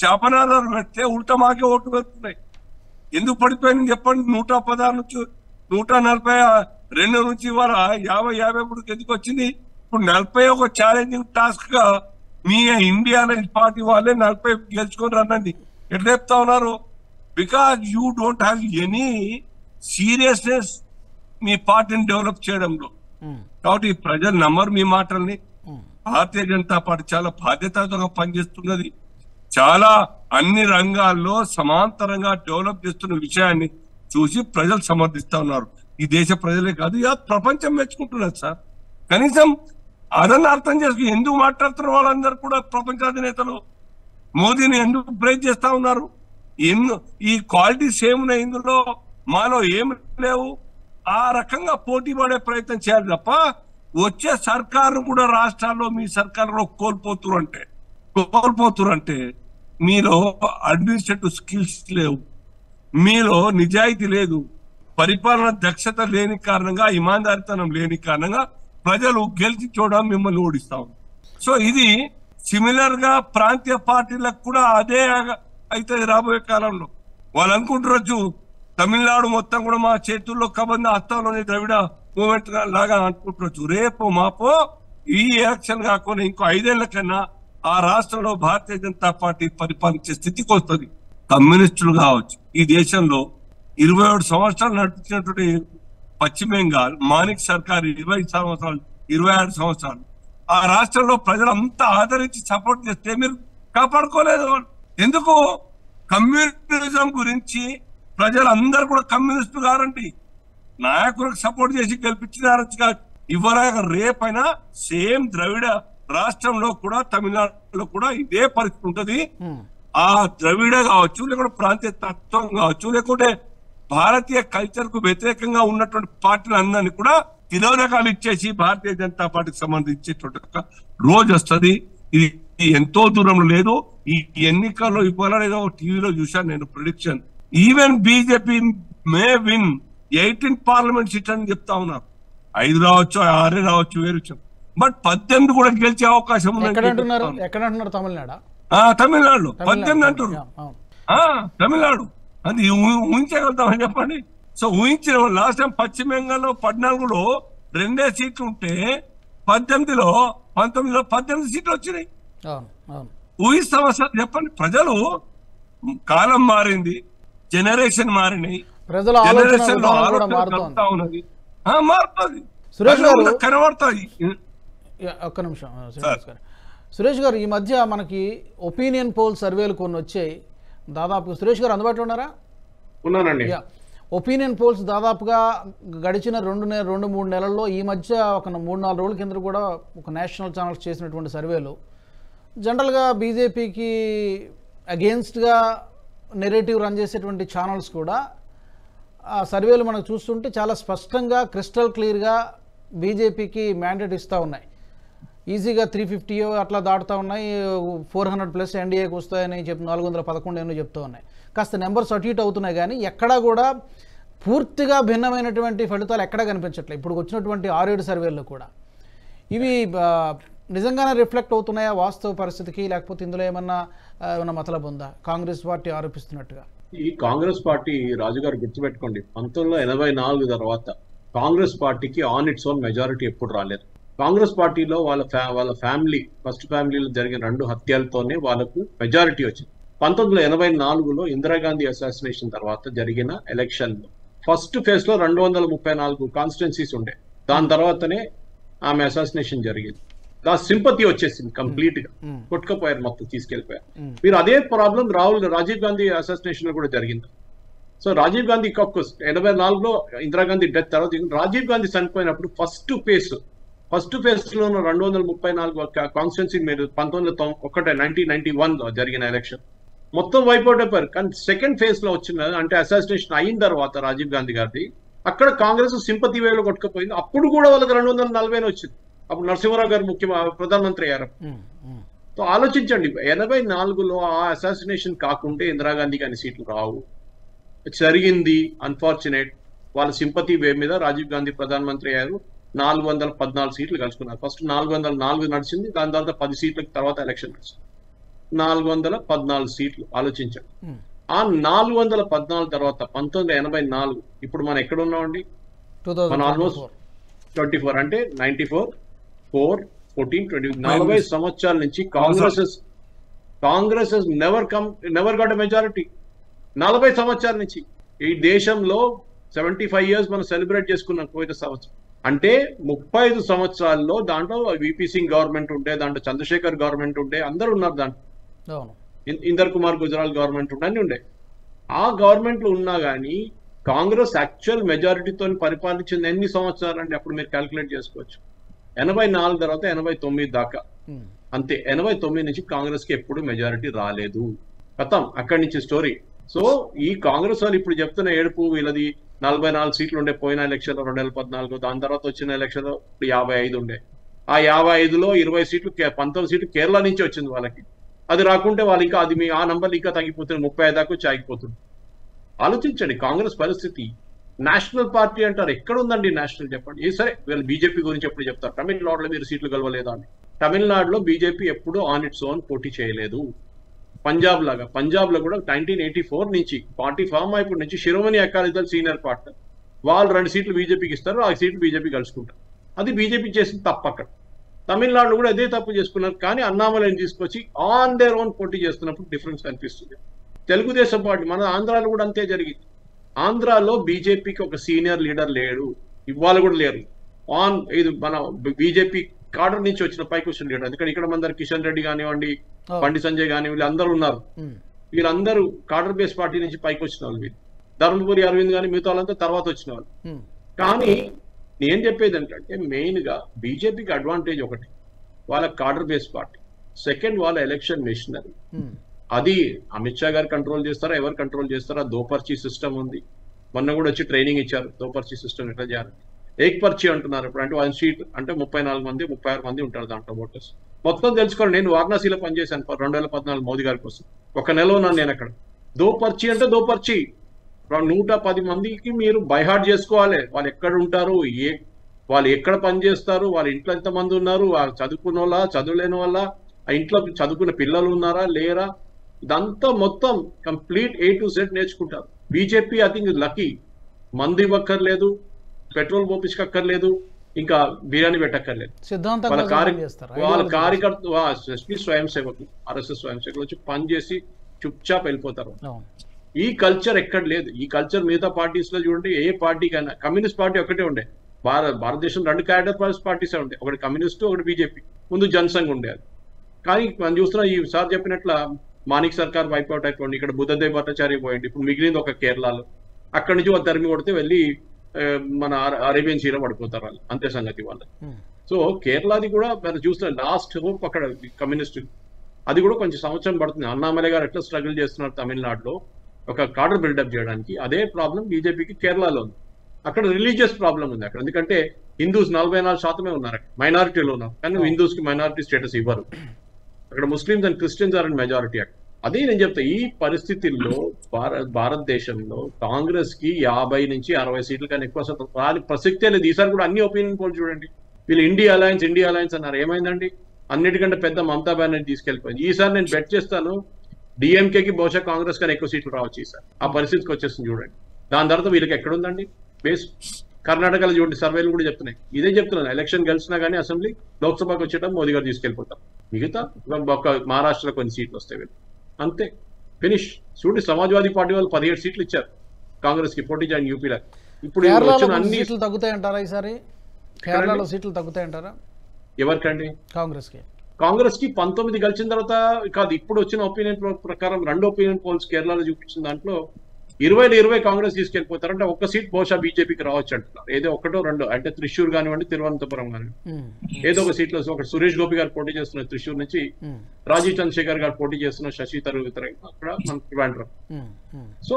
శాపనాదాలు పెడితే ఉల్టా మాకే ఓట్లు పెడుతున్నాయి. ఎందుకు పడిపోయింది చెప్పండి? 116 నుంచి 142 నుంచి ఇవాళ 50-53 ఎందుకు వచ్చింది? ఇప్పుడు 40 ఒక ఛాలెంజింగ్ టాస్క్ గా మీ ఇండియా పార్టీ వాళ్ళే 40 గెలుచుకొని రన్నండి ఎట్లా చెప్తా ఉన్నారు? Because you don't have any seriousness మీ పార్టీని డెవలప్ చేయడంలో. కాబట్టి ప్రజలు నమ్మరు మీ మాటల్ని. భారతీయ జనతా పార్టీ చాలా బాధ్యతగా పనిచేస్తున్నది, చాలా అన్ని రంగాల్లో సమాంతరంగా డెవలప్ చేస్తున్న విషయాన్ని చూసి ప్రజలు సమర్థిస్తా ఉన్నారు. ఈ దేశ ప్రజలే కాదు ప్రపంచం మెచ్చుకుంటున్నారు సార్. కనీసం అదన్నా అర్థం చేసుకుని ఎందుకు మాట్లాడుతున్నారు వాళ్ళందరూ కూడా ప్రపంచ అధినేతలు మోదీని ఎందుకు ప్రేజ్ చేస్తా ఉన్నారు? ఈ క్వాలిటీస్ ఏమున్నాయి ఇందులో, మాలో ఏమి లేవు? ఆ రకంగా పోటీ పడే ప్రయత్నం చేయాలి తప్ప వచ్చే సర్కారు కూడా రాష్ట్రాల్లో మీ సర్కారులో కోల్పోతురంటే మీలో అడ్మినిస్ట్రేటివ్ స్కిల్స్ లేవు, మీలో నిజాయితీ లేదు, పరిపాలన దక్షత లేని కారణంగా, ఇమాందారితనం లేని కారణంగా ప్రజలు గెలిచి చూడడం మిమ్మల్ని ఓడిస్తాం. సో ఇది సిమిలర్ గా ప్రాంతీయ పార్టీలకు కూడా అదే అయితే రాబోయే కాలంలో. వాళ్ళు అనుకుంటున్నారు తమిళనాడు మొత్తం కూడా మా చేతుల్లో కబంద హస్తాల్లోని ద్రవిడ మూవ్మెంట్ లాగా అనుకుంటున్నారు. రేపు మాపో ఈ ఎలక్షన్ కాకుండా ఇంకో 5 ఏళ్ల కన్నా ఆ రాష్ట్రంలో భారతీయ జనతా పార్టీ పరిపాలించే స్థితికి వస్తుంది. కమ్యూనిస్టులు కావచ్చు, ఈ దేశంలో 27 సంవత్సరాలు నడిపించినటువంటి పశ్చిమ బెంగాల్ మానిక్ సర్కార్ 26 సంవత్సరాలు ఆ రాష్ట్రంలో ప్రజలు అంతా ఆదరించి సపోర్ట్ చేస్తే మీరు కాపాడుకోలేదు. ఎందుకు? కమ్యూనిజం గురించి ప్రజలందరూ కూడా కమ్యూనిస్టు గారండి, నాయకులకు సపోర్ట్ చేసి గెలిపించినారు. ఇవ్వలేక రేపైనా సేమ్ ద్రవిడ రాష్ట్రంలో కూడా తమిళనాడులో కూడా ఇదే పరిస్థితి ఉంటది. ఆ ద్రవిడ కావచ్చు, లేకుంటే ప్రాంతీయ తత్వం కావచ్చు, లేకుంటే భారతీయ కల్చర్ కు వ్యతిరేకంగా ఉన్నటువంటి పార్టీలు అందరినీ కూడా తిరోధకాలు ఇచ్చేసి భారతీయ జనతా పార్టీకి సంబంధించేటువంటి ఒక రోజు వస్తుంది. ఇది ఎంతో దూరంలో లేదు. ఈ ఎన్నికల్లో ఇవ్వాలని ఏదో టీవీలో చూశాను నేను prediction. Even BJP may win 18 parliament seat అని చెప్తా ఉన్నారు. 5 రావచ్చు, 6 రావచ్చు, వేరు విషయం. బట్ 18 కూడా గెలిచే అవకాశం ఉంది. తమిళనాడులో 18 అంటున్నారు. తమిళనాడు అది ఊహించగలుగుతామని చెప్పండి. సో ఊహించిన లాస్ట్ టైం పశ్చిమ బెంగాల్లో 14లో 2 సీట్లు ఉంటే 19లో 18 సీట్లు వచ్చినాయి. ఊహిస్తామా సార్ చెప్పండి? ప్రజలు కాలం మారింది, జనరేషన్ మారినాయి, జనరేషన్ లో ఆలోచన ఉన్నది, మారుతుంది, కనబడుతుంది. ఒక్క నిమిషం సురేష్ గారు, ఈ మధ్య మనకి ఒపీనియన్ పోల్ సర్వేలు కొన్ని వచ్చాయి. దాదాపు సురేష్ గారు అందుబాటులో ఉన్నారా? ఉన్నానండి. ఒపీనియన్ పోల్స్ దాదాపుగా గడిచిన 2-3 నెలల్లో, ఈ మధ్య ఒక 3-4 రోజుల కింద కూడా ఒక నేషనల్ ఛానల్స్ చేసినటువంటి సర్వేలు జనరల్గా బీజేపీకి అగెయిన్స్ట్గా నెరేటివ్ రన్ చేసేటువంటి ఛానల్స్ కూడా ఆ సర్వేలు మనకు చూస్తుంటే చాలా స్పష్టంగా క్రిస్టల్ క్లియర్గా బీజేపీకి మ్యాండేట్ ఇస్తూ ఉన్నాయి. ఈజీగా 350 అట్లా దాటుతూ ఉన్నాయి, 400+ ఎన్డీఏకి వస్తాయని చెప్పి 411 చెప్తూ ఉన్నాయి. కాస్త నెంబర్స్ అటు ఇటు అవుతున్నాయి, కానీ ఎక్కడా కూడా పూర్తిగా భిన్నమైనటువంటి ఫలితాలు ఎక్కడా కనిపించట్లేదు. ఇప్పుడు వచ్చినటువంటి 6-7 సర్వేల్లో కూడా ఇవి నిజంగానే రిఫ్లెక్ట్ అవుతున్నాయా వాస్తవ పరిస్థితికి, లేకపోతే ఇందులో ఏమన్నా మతలబు ఉందా కాంగ్రెస్ పార్టీ ఆరోపిస్తున్నట్టుగా? ఈ కాంగ్రెస్ పార్టీ, రాజుగారు గుర్తుపెట్టుకోండి, 1984 తర్వాత కాంగ్రెస్ పార్టీకి ఆన్ ఇట్స్ ఓన్ మెజారిటీ ఎప్పుడు రాలేదు. కాంగ్రెస్ పార్టీలో వాళ్ళ ఫ్యామిలీ, ఫస్ట్ ఫ్యామిలీలో జరిగిన 2 హత్యలతోనే వాళ్ళకు మెజారిటీ వచ్చింది. 1984లో ఇందిరాగాంధీ అసాసినేషన్ తర్వాత జరిగిన ఎలక్షన్లో ఫస్ట్ ఫేజ్ లో 234 కాన్స్టిట్యున్సీస్ ఉండే. దాని తర్వాతనే ఆమె అసాసినేషన్ జరిగింది. ఆ సింపతి వచ్చేసింది, కంప్లీట్ గా కొట్టుకపోయారు, మొత్తం తీసుకెళ్లిపోయారు. మీరు అదే ప్రాబ్లం రాజీవ్ గాంధీ అసాసినేషన్ లో కూడా జరిగింది. సో రాజీవ్ గాంధీ 84లో ఇందిరాగాంధీ డెత్ తర్వాత రాజీవ్ గాంధీ చనిపోయినప్పుడు ఫస్ట్ ఫేజ్ లో 234 కాన్స్టిట్యున్సీ మీరు 1991లో జరిగిన ఎలక్షన్ మొత్తం వైపౌట్ అయిపోయారు. కానీ సెకండ్ ఫేజ్ లో వచ్చిన, అంటే అసాసినేషన్ అయిన తర్వాత రాజీవ్ గాంధీ గారిది, అక్కడ కాంగ్రెస్ సింపతి వేలో కొట్టుకుపోయింది. అప్పుడు కూడా వాళ్ళకి 240 వచ్చింది. అప్పుడు నరసింహారావు గారు ప్రధానమంత్రి అయ్యారు. సో ఆలోచించండి, 84లో ఆ అసాసినేషన్ కాకుంటే ఇందిరాగాంధీకి అన్ని సీట్లు రావు. జరిగింది అన్ఫార్చునేట్. వాళ్ళ సింపతి వే మీద రాజీవ్ గాంధీ ప్రధానమంత్రి అయ్యారు. 414 సీట్లు కలుసుకున్నారు. ఫస్ట్ 404 నడిచింది, దాని తర్వాత 10 సీట్లకు తర్వాత ఎలక్షన్ నడిచింది. 414 సీట్లు ఆలోచించండి. ఆ 414 తర్వాత 1984 ఇప్పుడు మనం ఎక్కడ ఉన్నామండి? మన ఆల్మోస్ట్ 24 అంటే 94, 4, 14, 20 40 సంవత్సరాల నుంచి Congress never got a majority. 40 సంవత్సరాల నుంచి ఈ దేశంలో 75 years మనం సెలబ్రేట్ చేసుకున్నాం పోయిన సంవత్సరం. అంటే 35 సంవత్సరాల్లో దాంట్లో విపి సింగ్ గవర్నమెంట్ ఉంటే, దాంట్లో చంద్రశేఖర్ గవర్నమెంట్ ఉంటే, అందరూ ఉన్నారు దాంట్లో. ఇందర్ కుమార్ గుజరాల్ గవర్నమెంట్ ఉండే. ఆ గవర్నమెంట్ లో ఉన్నా కానీ కాంగ్రెస్ యాక్చువల్ మెజారిటీతో పరిపాలించింది ఎన్ని సంవత్సరాలు అంటే అప్పుడు మీరు క్యాల్కులేట్ చేసుకోవచ్చు. 84 తర్వాత 89 దాకా, అంతే. 89 నుంచి కాంగ్రెస్ కి ఎప్పుడు మెజారిటీ రాలేదు. కథం అక్కడి నుంచి స్టోరీ. సో ఈ కాంగ్రెస్ వాళ్ళు ఇప్పుడు చెప్తున్న ఏడుపు వీళ్ళది 44 సీట్లు ఉండే పోయిన ఎలక్షన్ లో 2014, దాని తర్వాత వచ్చిన ఎలక్షన్ లో 55 ఉండే. ఆ 55లో 20 సీట్లు 19 సీట్లు కేరళ నుంచి వచ్చింది వాళ్ళకి. అది రాకుంటే వాళ్ళు ఇంకా అది ఆ నంబర్లు ఇంకా తగ్గిపోతుంది, 35 దాకా వచ్చి ఆగిపోతుంది. ఆలోచించండి కాంగ్రెస్ పరిస్థితి. నేషనల్ పార్టీ అంటారు, ఎక్కడ ఉందండి నేషనల్ చెప్పండి. సరే వీళ్ళు బీజేపీ గురించి ఎప్పుడు చెప్తారు, తమిళనాడులో మీరు సీట్లు గెలవలేదా అని. తమిళనాడులో బీజేపీ ఎప్పుడు ఆన్ ఇట్స్ ఓన్ పోటీ చేయలేదు. పంజాబ్ లాగా, పంజాబ్ లో కూడా 1984 నుంచి పార్టీ ఫామ్ అయినప్పటి నుంచి శిరోమణి అకాలీదళ్ దళ్ సీనియర్ పార్ట్నర్, వాళ్ళు 2 సీట్లు బీజేపీకి ఇస్తారు, ఆ సీట్లు బీజేపీ కలుసుకుంటారు. అది బీజేపీ చేసిన తప్పు. అక్కడ తమిళనాడులో కూడా అదే తప్పు చేసుకున్నారు. కానీ అన్నామలైని తీసుకొచ్చి ఆన్ దేర్ ఓన్ పోటీ చేస్తున్నప్పుడు డిఫరెన్స్ కనిపిస్తుంది. తెలుగుదేశం పార్టీ మన ఆంధ్రాలో కూడా అంతే జరిగింది. ఆంధ్రాలో బీజేపీకి ఒక సీనియర్ లీడర్ లేడు, ఇవాళ కూడా లేరు. ఇది మన బీజేపీ కాడర్ నుంచి వచ్చిన పైకి వచ్చిన లీడర్. ఎందుకంటే ఇక్కడ మన కిషన్ రెడ్డి కానివ్వండి, బండి సంజయ్ కాని, వీళ్ళందరూ ఉన్నారు. వీళ్ళందరూ కాడర్ బేస్ పార్టీ నుంచి పైకి వచ్చిన వాళ్ళు. వీళ్ళు ధర్మపురి అరవింద్ కానీ మిగతా వాళ్ళంతా తర్వాత వచ్చిన వాళ్ళు. కానీ నేను చెప్పేది ఏంటంటే మెయిన్ గా బీజేపీకి అడ్వాంటేజ్ ఒకటి, వాళ్ళ కాడర్ బేస్ పార్టీ. సెకండ్, వాళ్ళ ఎలక్షన్ మెషినరీ. అది అమిత్ షా గారు కంట్రోల్ చేస్తారా, ఎవరు కంట్రోల్ చేస్తారా? దోపర్చి సిస్టమ్ ఉంది. మొన్న కూడా వచ్చి ట్రైనింగ్ ఇచ్చారు దోపర్చి సిస్టమ్ ఎట్లా చేయాలి. ఏక్ పర్చి అంటున్నారు ఇప్పుడు, అంటే 1 సీట్ అంటే 34 మంది 36 మంది ఉంటారు దాంట్లో ఓటర్స్. మొత్తం తెలుసుకోండి. నేను వారణాసిలో పనిచేశాను 2014 మోదీ గారి కోసం. 1 నెల ఉన్నాను నేను అక్కడ. దోపర్చి అంటే దోపర్చి 110 మందికి మీరు బైహార్ట్ చేసుకోవాలి. వాళ్ళు ఎక్కడ ఉంటారు, వాళ్ళు ఎక్కడ పనిచేస్తారు, వాళ్ళ ఇంట్లో ఎంతమంది ఉన్నారు, చదువుకున్న వాళ్ళ చదువులేని వాళ్ళ, ఆ ఇంట్లో చదువుకున్న పిల్లలు ఉన్నారా లేరా, ఇదంతా మొత్తం కంప్లీట్ A to Z నేర్చుకుంటారు. బీజేపీ ఐ థింక్ లక్కీ, మందు ఇవ్వక్కర్లేదు, పెట్రోల్ పోపించక్కర్లేదు, ఇంకా బిర్యానీ పెట్టక్కర్లేదు. వాళ్ళ కార్యకర్త ఎస్పీ స్వయం సేవకులు, RSS స్వయం సేవకులు వచ్చి పని చేసి చుప్చాప్ వెళ్ళిపోతారు. ఈ కల్చర్ ఎక్కడ లేదు. ఈ కల్చర్ మిగతా పార్టీస్ లో చూడండి, ఏ పార్టీకైనా. కమ్యూనిస్ట్ పార్టీ ఒకటే ఉండే భారతదేశం, 2 క్యాడర్ పార్టీసే ఉండే, ఒకటి కమ్యూనిస్టు ఒకటి బీజేపీ. ముందు జనసంఘ్ ఉండేది. కానీ మనం చూస్తున్నా ఈ సార్ చెప్పినట్ల మాణిక్ సర్కార్ వైపౌట్ అయిపోయింది. ఇక్కడ బుద్ధదేవ్ భట్టాచార్య పోయింది. ఇప్పుడు మిగిలింది ఒక కేరళలో. అక్కడి నుంచి వాళ్ళు తరిమి కొడితే వెళ్ళి మన అరేబియన్ సీలో పడిపోతారు వాళ్ళు, అంతే సంగతి వాళ్ళు. సో కేరళది కూడా మనం చూస్తున్నా లాస్ట్ హోప్ అక్కడ కమ్యూనిస్ట్, అది కూడా కొంచెం సంవత్సరం పడుతుంది. అన్నామలై గారు ఎట్లా స్ట్రగుల్ చేస్తున్నారు తమిళనాడులో ఒక కార్డర్ బిల్డప్ చేయడానికి, అదే ప్రాబ్లం బీజేపీకి కేరళలో ఉంది. అక్కడ రిలీజియస్ ప్రాబ్లం ఉంది అక్కడ. ఎందుకంటే హిందూస్ 44% ఉన్నారు, మైనారిటీలో ఉన్నారు. కానీ హిందూస్ కి మైనారిటీ స్టేటస్ ఇవ్వరు. అక్కడ Muslims and Christians are and majority. అక్కడ అదే నేను చెప్తా, ఈ పరిస్థితుల్లో భారతదేశంలో కాంగ్రెస్ కి 50 నుంచి 60 సీట్ల కన్నా ఎక్కువ రాని ప్రసక్తే లేదు. ఈసారి కూడా అన్ని ఒపీనియన్ పోల్ చూడండి. వీళ్ళు ఇండియా అలయన్స్ అన్నారు, ఏమైందండి? అన్నిటికంటే పెద్ద మమతా బెనర్జీ తీసుకెళ్లిపోయింది. ఈసారి నేను బెట్ చేస్తాను డిఎంకేకి బహుశా కాంగ్రెస్ కన్నా ఎక్కువ సీట్లు రావచ్చు ఈసారి. ఆ పరిస్థితికి వచ్చేస్తుంది చూడండి. దాని తర్వాత వీళ్ళకి ఎక్కడుందండి బేస్? కర్ణాటకలో చూడండి, సర్వేలు కూడా చెప్తున్నాయి, ఇదే చెప్తున్నాను. ఎలక్షన్ గెలిచినా కానీ అసెంబ్లీ లోక్సభకు వచ్చేటప్పుడు మోదీ గారు తీసుకెళ్లిపోతారు. మిగతా ఒక మహారాష్ట్రలో కొన్ని సీట్లు వస్తాయి వీళ్ళు, అంతే, ఫినిష్. చూడండి సమాజ్వాదీ పార్టీ వాళ్ళు 17 సీట్లు ఇచ్చారు కాంగ్రెస్ కి పోటీ చేయని యూపీలో. ఇప్పుడు అన్ని సీట్లు తగ్గుతాయంటారా ఈసారి? కేరళలో సీట్లు తగ్గుతాయంటారా ఎవరికండి? కాంగ్రెస్ కి 19 గెలిచిన తర్వాత కాదు. ఇప్పుడు వచ్చిన ఒపీనియన్ ప్రకారం 2 ఒపీనియన్ పోల్స్ కేరళలో చూపించిన దాంట్లో 20 కాంగ్రెస్ తీసుకెళ్లిపోతారు. అంటే 1 సీట్ బహుశా బీజేపీకి రావచ్చు అంటున్నారు. ఏదో 1 or 2 అంటే త్రిశూర్ కానివ్వండి, తిరువనంతపురం కానివ్వండి, ఏదో ఒక సీట్లో. ఒక సురేష్ గోపి గారు పోటీ చేస్తున్నారు త్రిశూర్ నుంచి, రాజీవ్ చంద్రశేఖర్ గారు పోటీ చేస్తున్నారు శశి తరూర్ అక్కడ మన త్రివాండ్రం. సో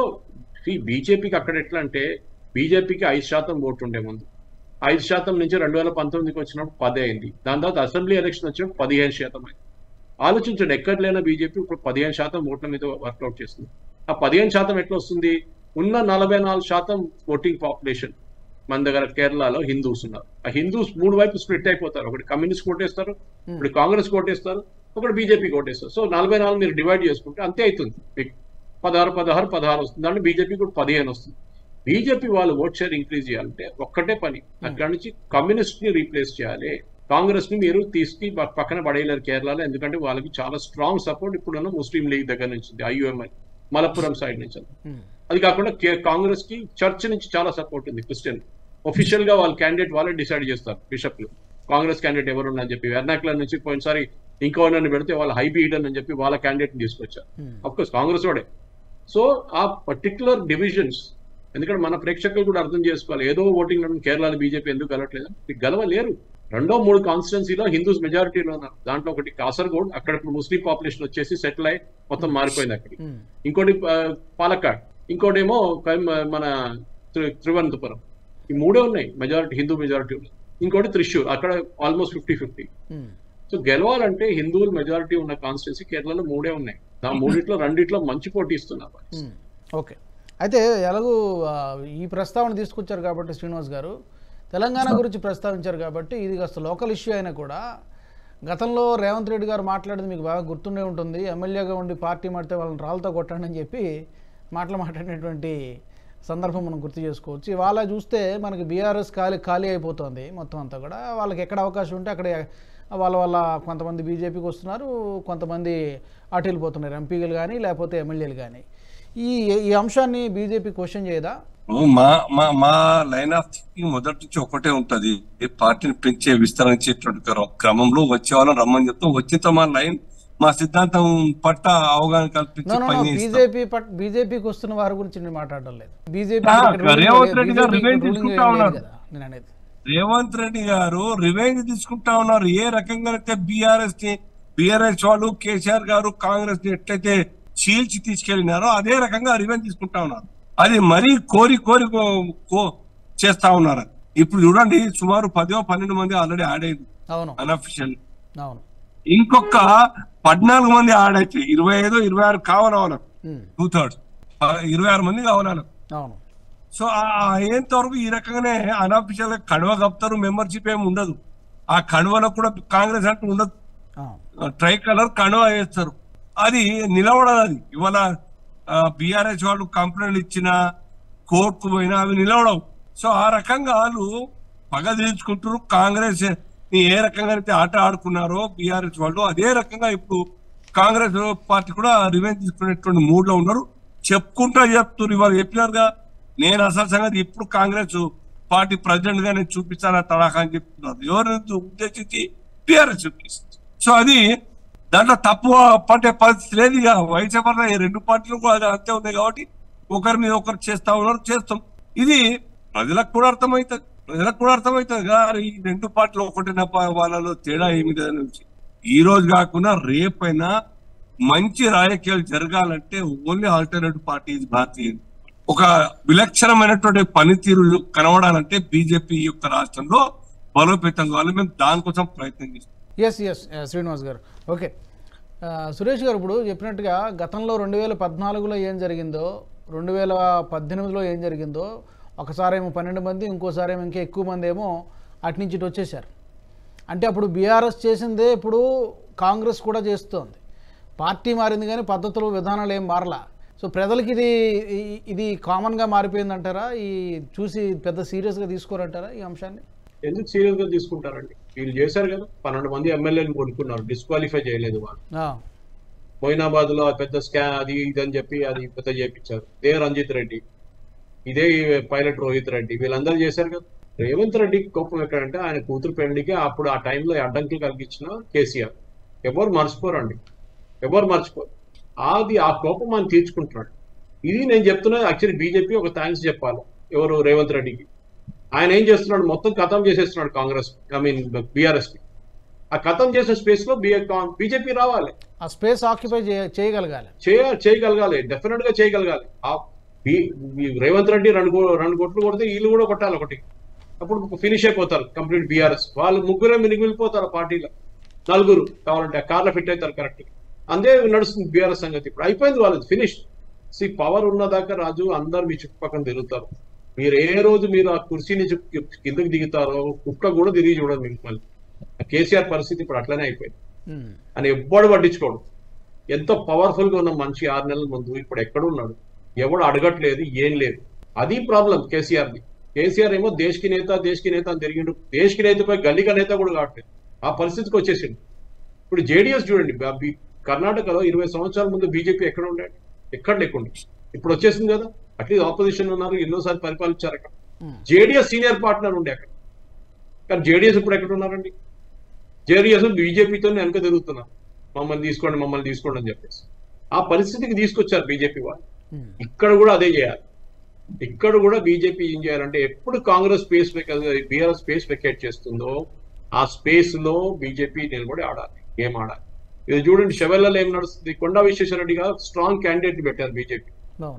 ఈ బీజేపీకి అక్కడ ఎట్లా అంటే, బీజేపీకి 5% ఓటు ఉండే ముందు, 5% నుంచి 2019కి వచ్చినప్పుడు 10 అయింది. దాని తర్వాత అసెంబ్లీ ఎలక్షన్ వచ్చినప్పుడు 15% అయింది. ఆలోచించండి, ఎక్కడ లేనా బీజేపీ ఇప్పుడు 15% ఓట్ల మీద వర్కౌట్ చేస్తుంది. ఆ 15% ఎట్లా వస్తుంది? ఉన్న 44% ఓటింగ్ పాపులేషన్ మన దగ్గర కేరళలో హిందూస్ ఉన్నారు. ఆ హిందూస్ 3 వైపు స్ప్లిట్ అయిపోతారు. ఒకటి కమ్యూనిస్ట్ కోటేస్తారు, ఇప్పుడు కాంగ్రెస్ కోటేస్తారు, ఒకటి బీజేపీ కోటేస్తారు. సో 44 మీరు డివైడ్ చేసుకుంటే అంతే అవుతుంది. మీకు 16 వస్తుంది. దాంట్లో బీజేపీ కూడా 15 వస్తుంది. బీజేపీ వాళ్ళు ఓట్ షేర్ ఇంక్రీజ్ చేయాలంటే ఒక్కటే పని, అక్కడి నుంచి కమ్యూనిస్ట్ ని రీప్లేస్ చేయాలి. కాంగ్రెస్ ని మీరు తీసుకు పక్కన పడేయలేరు కేరళలో. ఎందుకంటే వాళ్ళకి చాలా స్ట్రాంగ్ సపోర్ట్ ఇప్పుడున్న ముస్లిం లీగ్ దగ్గర నుంచి, IUML మలప్పురం సైడ్ నుంచి. అది కాకుండా కాంగ్రెస్ కి చర్చ్ నుంచి చాలా సపోర్ట్ ఉంది. క్రిస్టియన్ ఒఫీషియల్ గా వాళ్ళ క్యాండిడేట్ వాళ్ళే డిసైడ్ చేస్తారు, బిషప్లు. కాంగ్రెస్ క్యాండిడేట్ ఎవరు అని చెప్పి వెర్నాక్యులర్ నుంచి పోయినసారి ఇంకో పెడితే వాళ్ళ హైబీ ఈడన్ అని చెప్పి వాళ్ళ క్యాండిడేట్ తీసుకొచ్చారు. అఫ్కోర్స్ కాంగ్రెస్ వాడే. సో ఆ పర్టికులర్ డివిజన్స్ ఎందుకంటే మన ప్రేక్షకులు కూడా అర్థం చేసుకోవాలి. ఏదో ఓటింగ్ కేరళలో బీజేపీ ఎందుకు గెలవట్లేదు, గెలవలేరు. 2-3 కాన్స్టిట్యున్సీలో హిందూస్ మెజారిటీలో ఉన్నారు. దాంట్లో ఒకటి కాసర్గోడ్, అక్కడ ఇప్పుడు ముస్లిం పాపులేషన్ వచ్చేసి సెటిల్ అయ్యి మొత్తం మారిపోయింది అక్కడికి. ఇంకోటి పాలక్కాడ్, ఇంకోటేమో మన త్రివనంతపురం. ఈ 3 ఉన్నాయి మెజారిటీ, హిందూ మెజారిటీ. ఇంకోటి త్రిశూర్, అక్కడ ఆల్మోస్ట్ 50-50. సో గెలవాలంటే హిందువులు మెజారిటీ ఉన్న కాన్స్టిట్యున్సీ కేరళలో 3 ఉన్నాయి. ఆ 3 రెండిట్లో మంచి పోటీ ఇస్తున్నారు. ఓకే, అయితే ఎలాగూ ఈ ప్రస్తావన తీసుకొచ్చారు కాబట్టి శ్రీనివాస్ గారు, తెలంగాణ గురించి ప్రస్తావించారు కాబట్టి ఇది కాస్త లోకల్ ఇష్యూ అయినా కూడా గతంలో రేవంత్ రెడ్డి గారు మాట్లాడేది మీకు బాగా గుర్తుండే ఉంటుంది. ఎమ్మెల్యేగా ఉండి పార్టీ మాడితే వాళ్ళని రాళ్ళతో కొట్టండి అని చెప్పి మాట్లాడినటువంటి సందర్భం మనం గుర్తు చేసుకోవచ్చు. ఇవాళ చూస్తే మనకి బీఆర్ఎస్ ఖాళీ అయిపోతుంది మొత్తం అంతా కూడా. వాళ్ళకి ఎక్కడ అవకాశం ఉంటే అక్కడ వాళ్ళ కొంతమంది బీజేపీకి వస్తున్నారు, కొంతమంది అటు వెళ్ళిపోతున్నారు, ఎంపీలు కానీ లేకపోతే ఎమ్మెల్యేలు కానీ. ఈ అంశాన్ని బీజేపీ క్వశ్చన్ చేయదా? మా లైన్ ఆఫ్ థింకింగ్ మొదటి నుంచి ఒకటే ఉంటది, పార్టీని పెంచే విస్తరించేటువంటి క్రమంలో వచ్చే వాళ్ళని రమ్మని చెప్తాం. వచ్చిన మా లైన్, మా సిద్ధాంతం పట్ల అవగాహన కల్పించి బీజేపీకి వస్తున్న వారి గురించి నేను మాట్లాడడం లేదు. బీజేపీ రేవంత్ రెడ్డి గారు రివెంజ్ తీసుకుంటా ఉన్నారు. రేవంత్ రెడ్డి గారు రివెంజ్ తీసుకుంటా ఉన్నారు. ఏ రకంగా అయితే బీఆర్ఎస్ వాళ్ళు కేసీఆర్ గారు కాంగ్రెస్ ని ఎట్లయితే చీల్చి తీసుకెళ్లినారో అదే రకంగా రివెంజ్ తీసుకుంటా ఉన్నారు. అది మరీ కోరి చేస్తా ఉన్నారు. ఇప్పుడు చూడండి, సుమారు 10-12 మంది ఆల్రెడీ యాడ్ అయింది అన్అఫిషియల్. ఇంకొక 14 మంది యాడ్ అయితే 25-26 కావాలి వాళ్ళకు. 2/3 26 మంది కావాలి. సో అయ్యేంత వరకు ఈ రకంగానే అన్అఫిషియల్ కడవ కప్తారు. మెంబర్షిప్ ఏమి ఉండదు. ఆ కడవలో కూడా కాంగ్రెస్ అంటూ ఉండదు. ట్రై కలర్ కడవ వేస్తారు. అది నిలబడదు. అది ఇవాళ బీఆర్ఎస్ వాళ్ళు కంప్లైంట్లు ఇచ్చినా కోర్టుకు పోయినా అవి నిలవడవు. సో ఆ రకంగా వాళ్ళు పగ తీర్చుకుంటారు. కాంగ్రెస్ ఏ రకంగా అయితే ఆట ఆడుకున్నారో బీఆర్ఎస్ వాళ్ళు, అదే రకంగా ఇప్పుడు కాంగ్రెస్ పార్టీ కూడా రివెంజ్ తీసుకునేటువంటి మూడ్ లో ఉన్నారు. చెప్పుకుంటా చెప్తున్నారు. ఇవాళ చెప్పినారుగా, నేను అసలు సంగతి ఇప్పుడు కాంగ్రెస్ పార్టీ ప్రెసిడెంట్ గా నేను చూపిస్తాను తడాకా అని చెప్తున్నారు. ఎవరిని ఉద్దేశించి బీఆర్ఎస్ చూపిస్తుంది. సో అది దాంట్లో తప్పు పట్టే పరిస్థితి లేదు. ఇక వైసీపీ ఈ 2 పార్టీలు కూడా అంతే ఉన్నాయి కాబట్టి ఒకరి మీద ఒకరు చేస్తా ఉన్నారు, చేస్తాం. ఇది ప్రజలకు కూడా అర్థమవుతుంది కానీ ఈ 2 పార్టీలు ఒకటిన వాళ్ళలో తేడా ఏమి నుంచి ఈ రోజు కాకుండా రేపైనా మంచి రాజకీయాలు జరగాలంటే ఓన్లీ ఆల్టర్నేటివ్ పార్టీ భారతీయ ఒక విలక్షణమైనటువంటి పనితీరు కనబడాలంటే బీజేపీ యొక్క రాష్ట్రంలో బలోపేతం కావాలి. మేము దానికోసం ప్రయత్నం చేస్తాం. ఎస్ శ్రీనివాస్ గారు. ఓకే, సురేష్ గారు ఇప్పుడు చెప్పినట్టుగా గతంలో 2014లో ఏం జరిగిందో, 2018లో ఏం జరిగిందో, ఒకసారి ఏమో 12 మంది, ఇంకోసారి ఏమో ఇంకా ఎక్కువ మంది ఏమో అటు నుంచి ఇటు వచ్చేసారు. అంటే అప్పుడు బీఆర్ఎస్ చేసిందే ఇప్పుడు కాంగ్రెస్ కూడా చేస్తోంది. పార్టీ మారింది కానీ పద్ధతులు విధానాలు ఏం మారలా. సో ప్రజలకి ఇది కామన్గా మారిపోయిందంటారా? ఈ చూసి పెద్ద సీరియస్గా తీసుకోరంటారా ఈ అంశాన్ని? ఎందుకు సీరియస్ గా తీసుకుంటారండి? వీళ్ళు చేశారు కదా, 12 మంది ఎమ్మెల్యేలు కొనుక్కున్నారు, డిస్క్వాలిఫై చేయలేదు వాళ్ళు. మొయినాబాద్ లో పెద్ద అది ఇది అని చెప్పి అది పెద్ద చేయించారు. ఇదే రంజిత్ రెడ్డి, ఇదే పైలట్ రోహిత్ రెడ్డి, వీళ్ళందరూ చేశారు కదా. రేవంత్ రెడ్డికి కోపం ఎక్కడంటే ఆయన కూతురు పెళ్లికి అప్పుడు ఆ టైంలో అడ్డంకులు కలిగించిన కేసీఆర్. ఎవరు మర్చిపోరండి, ఎవరు మర్చిపోరు. ఆ కోపం మనం తీర్చుకుంటున్నాడు. ఇది నేను చెప్తున్నా. యాక్చువల్లీ బీజేపీ ఒక థ్యాంక్స్ చెప్పాలి ఎవరు రేవంత్ రెడ్డికి. ఆయన ఏం చేస్తున్నాడు, మొత్తం ఖతం చేసేస్తున్నాడు కాంగ్రెస్, బీఆర్ఎస్ కి. ఆ ఖతం చేసిన స్పేస్ లో బీజేపీ రావాలి, ఆ స్పేస్ ఆక్యుపై చేయగలగాలి, డెఫినెట్ గా చేయగలగాలి. రేవంత్ రెడ్డి 2 కొట్లు కొడితే వీళ్ళు కూడా కొట్టాలి ఒకటి. అప్పుడు ఫినిష్ అయిపోతారు కంప్లీట్ బీఆర్ఎస్. వాళ్ళు ముగ్గురే మిగిలిపోతారు పార్టీలో, 4 కావాలంటే కార్లో ఫిట్ అవుతారు కరెక్ట్. అంతే నడుస్తుంది బీఆర్ఎస్ సంగతి. ఇప్పుడు అయిపోయింది వాళ్ళది, ఫినిష్. పవర్ ఉన్నదాకా రాజు అందరు మీ చుట్టుపక్కల తిరుగుతారు. మీరు ఏ రోజు మీరు ఆ కుర్చీ నుంచి కిందకి దిగుతారో కుక్క కూడా తిరిగి చూడదు మీకు. మళ్ళీ కేసీఆర్ పరిస్థితి ఇప్పుడు అట్లనే అయిపోయింది అని ఎవ్వడు పట్టించుకోడు. ఎంతో పవర్ఫుల్ గా ఉన్న మనిషి 6 నెలల ముందు ఇప్పుడు ఎక్కడున్నాడు, ఎవడు అడగట్లేదు, ఏం లేదు. అది ప్రాబ్లం కేసీఆర్ది. కేసీఆర్ ఏమో దేశకి నేత అని తిరిగిండు. దేశకి నేతపై గల్లిక నేత కూడా కావట్లేదు. ఆ పరిస్థితికి వచ్చేసిండు. ఇప్పుడు జేడీఎస్ చూడండి, కర్ణాటకలో 20 సంవత్సరాల ముందు బీజేపీ ఎక్కడ ఉండండి, ఎక్కడ లేకుండా ఇప్పుడు వచ్చేసింది కదా. అట్లీస్ట్ ఆపోజిషన్ ఉన్నారు, ఎన్నోసార్లు పరిపాలించారు అక్కడ. జేడీఎస్ సీనియర్ పార్ట్నర్ ఉండే అక్కడ. కానీ జేడీఎస్ ఇప్పుడు ఎక్కడ ఉన్నారండి? జేడీఎస్ బీజేపీతో వెనక తిరుగుతున్నారు, మమ్మల్ని తీసుకోండి అని చెప్పేసి. ఆ పరిస్థితికి తీసుకొచ్చారు బీజేపీ వాళ్ళు. ఇక్కడ కూడా అదే చేయాలి. ఇక్కడ కూడా బీజేపీ ఏం చేయాలంటే ఎప్పుడు Congress space BRS space vacate చేస్తుందో ఆ స్పేస్ లో బీజేపీ నిలబడి ఆడాలి, గేమ్ ఆడాలి. ఇది చూడండి షెవెల్లలో ఏం నడుస్తుంది, కొండా విశ్వేశ్వరరెడ్డి గారు స్ట్రాంగ్ క్యాండిడేట్ పెట్టారు బీజేపీ,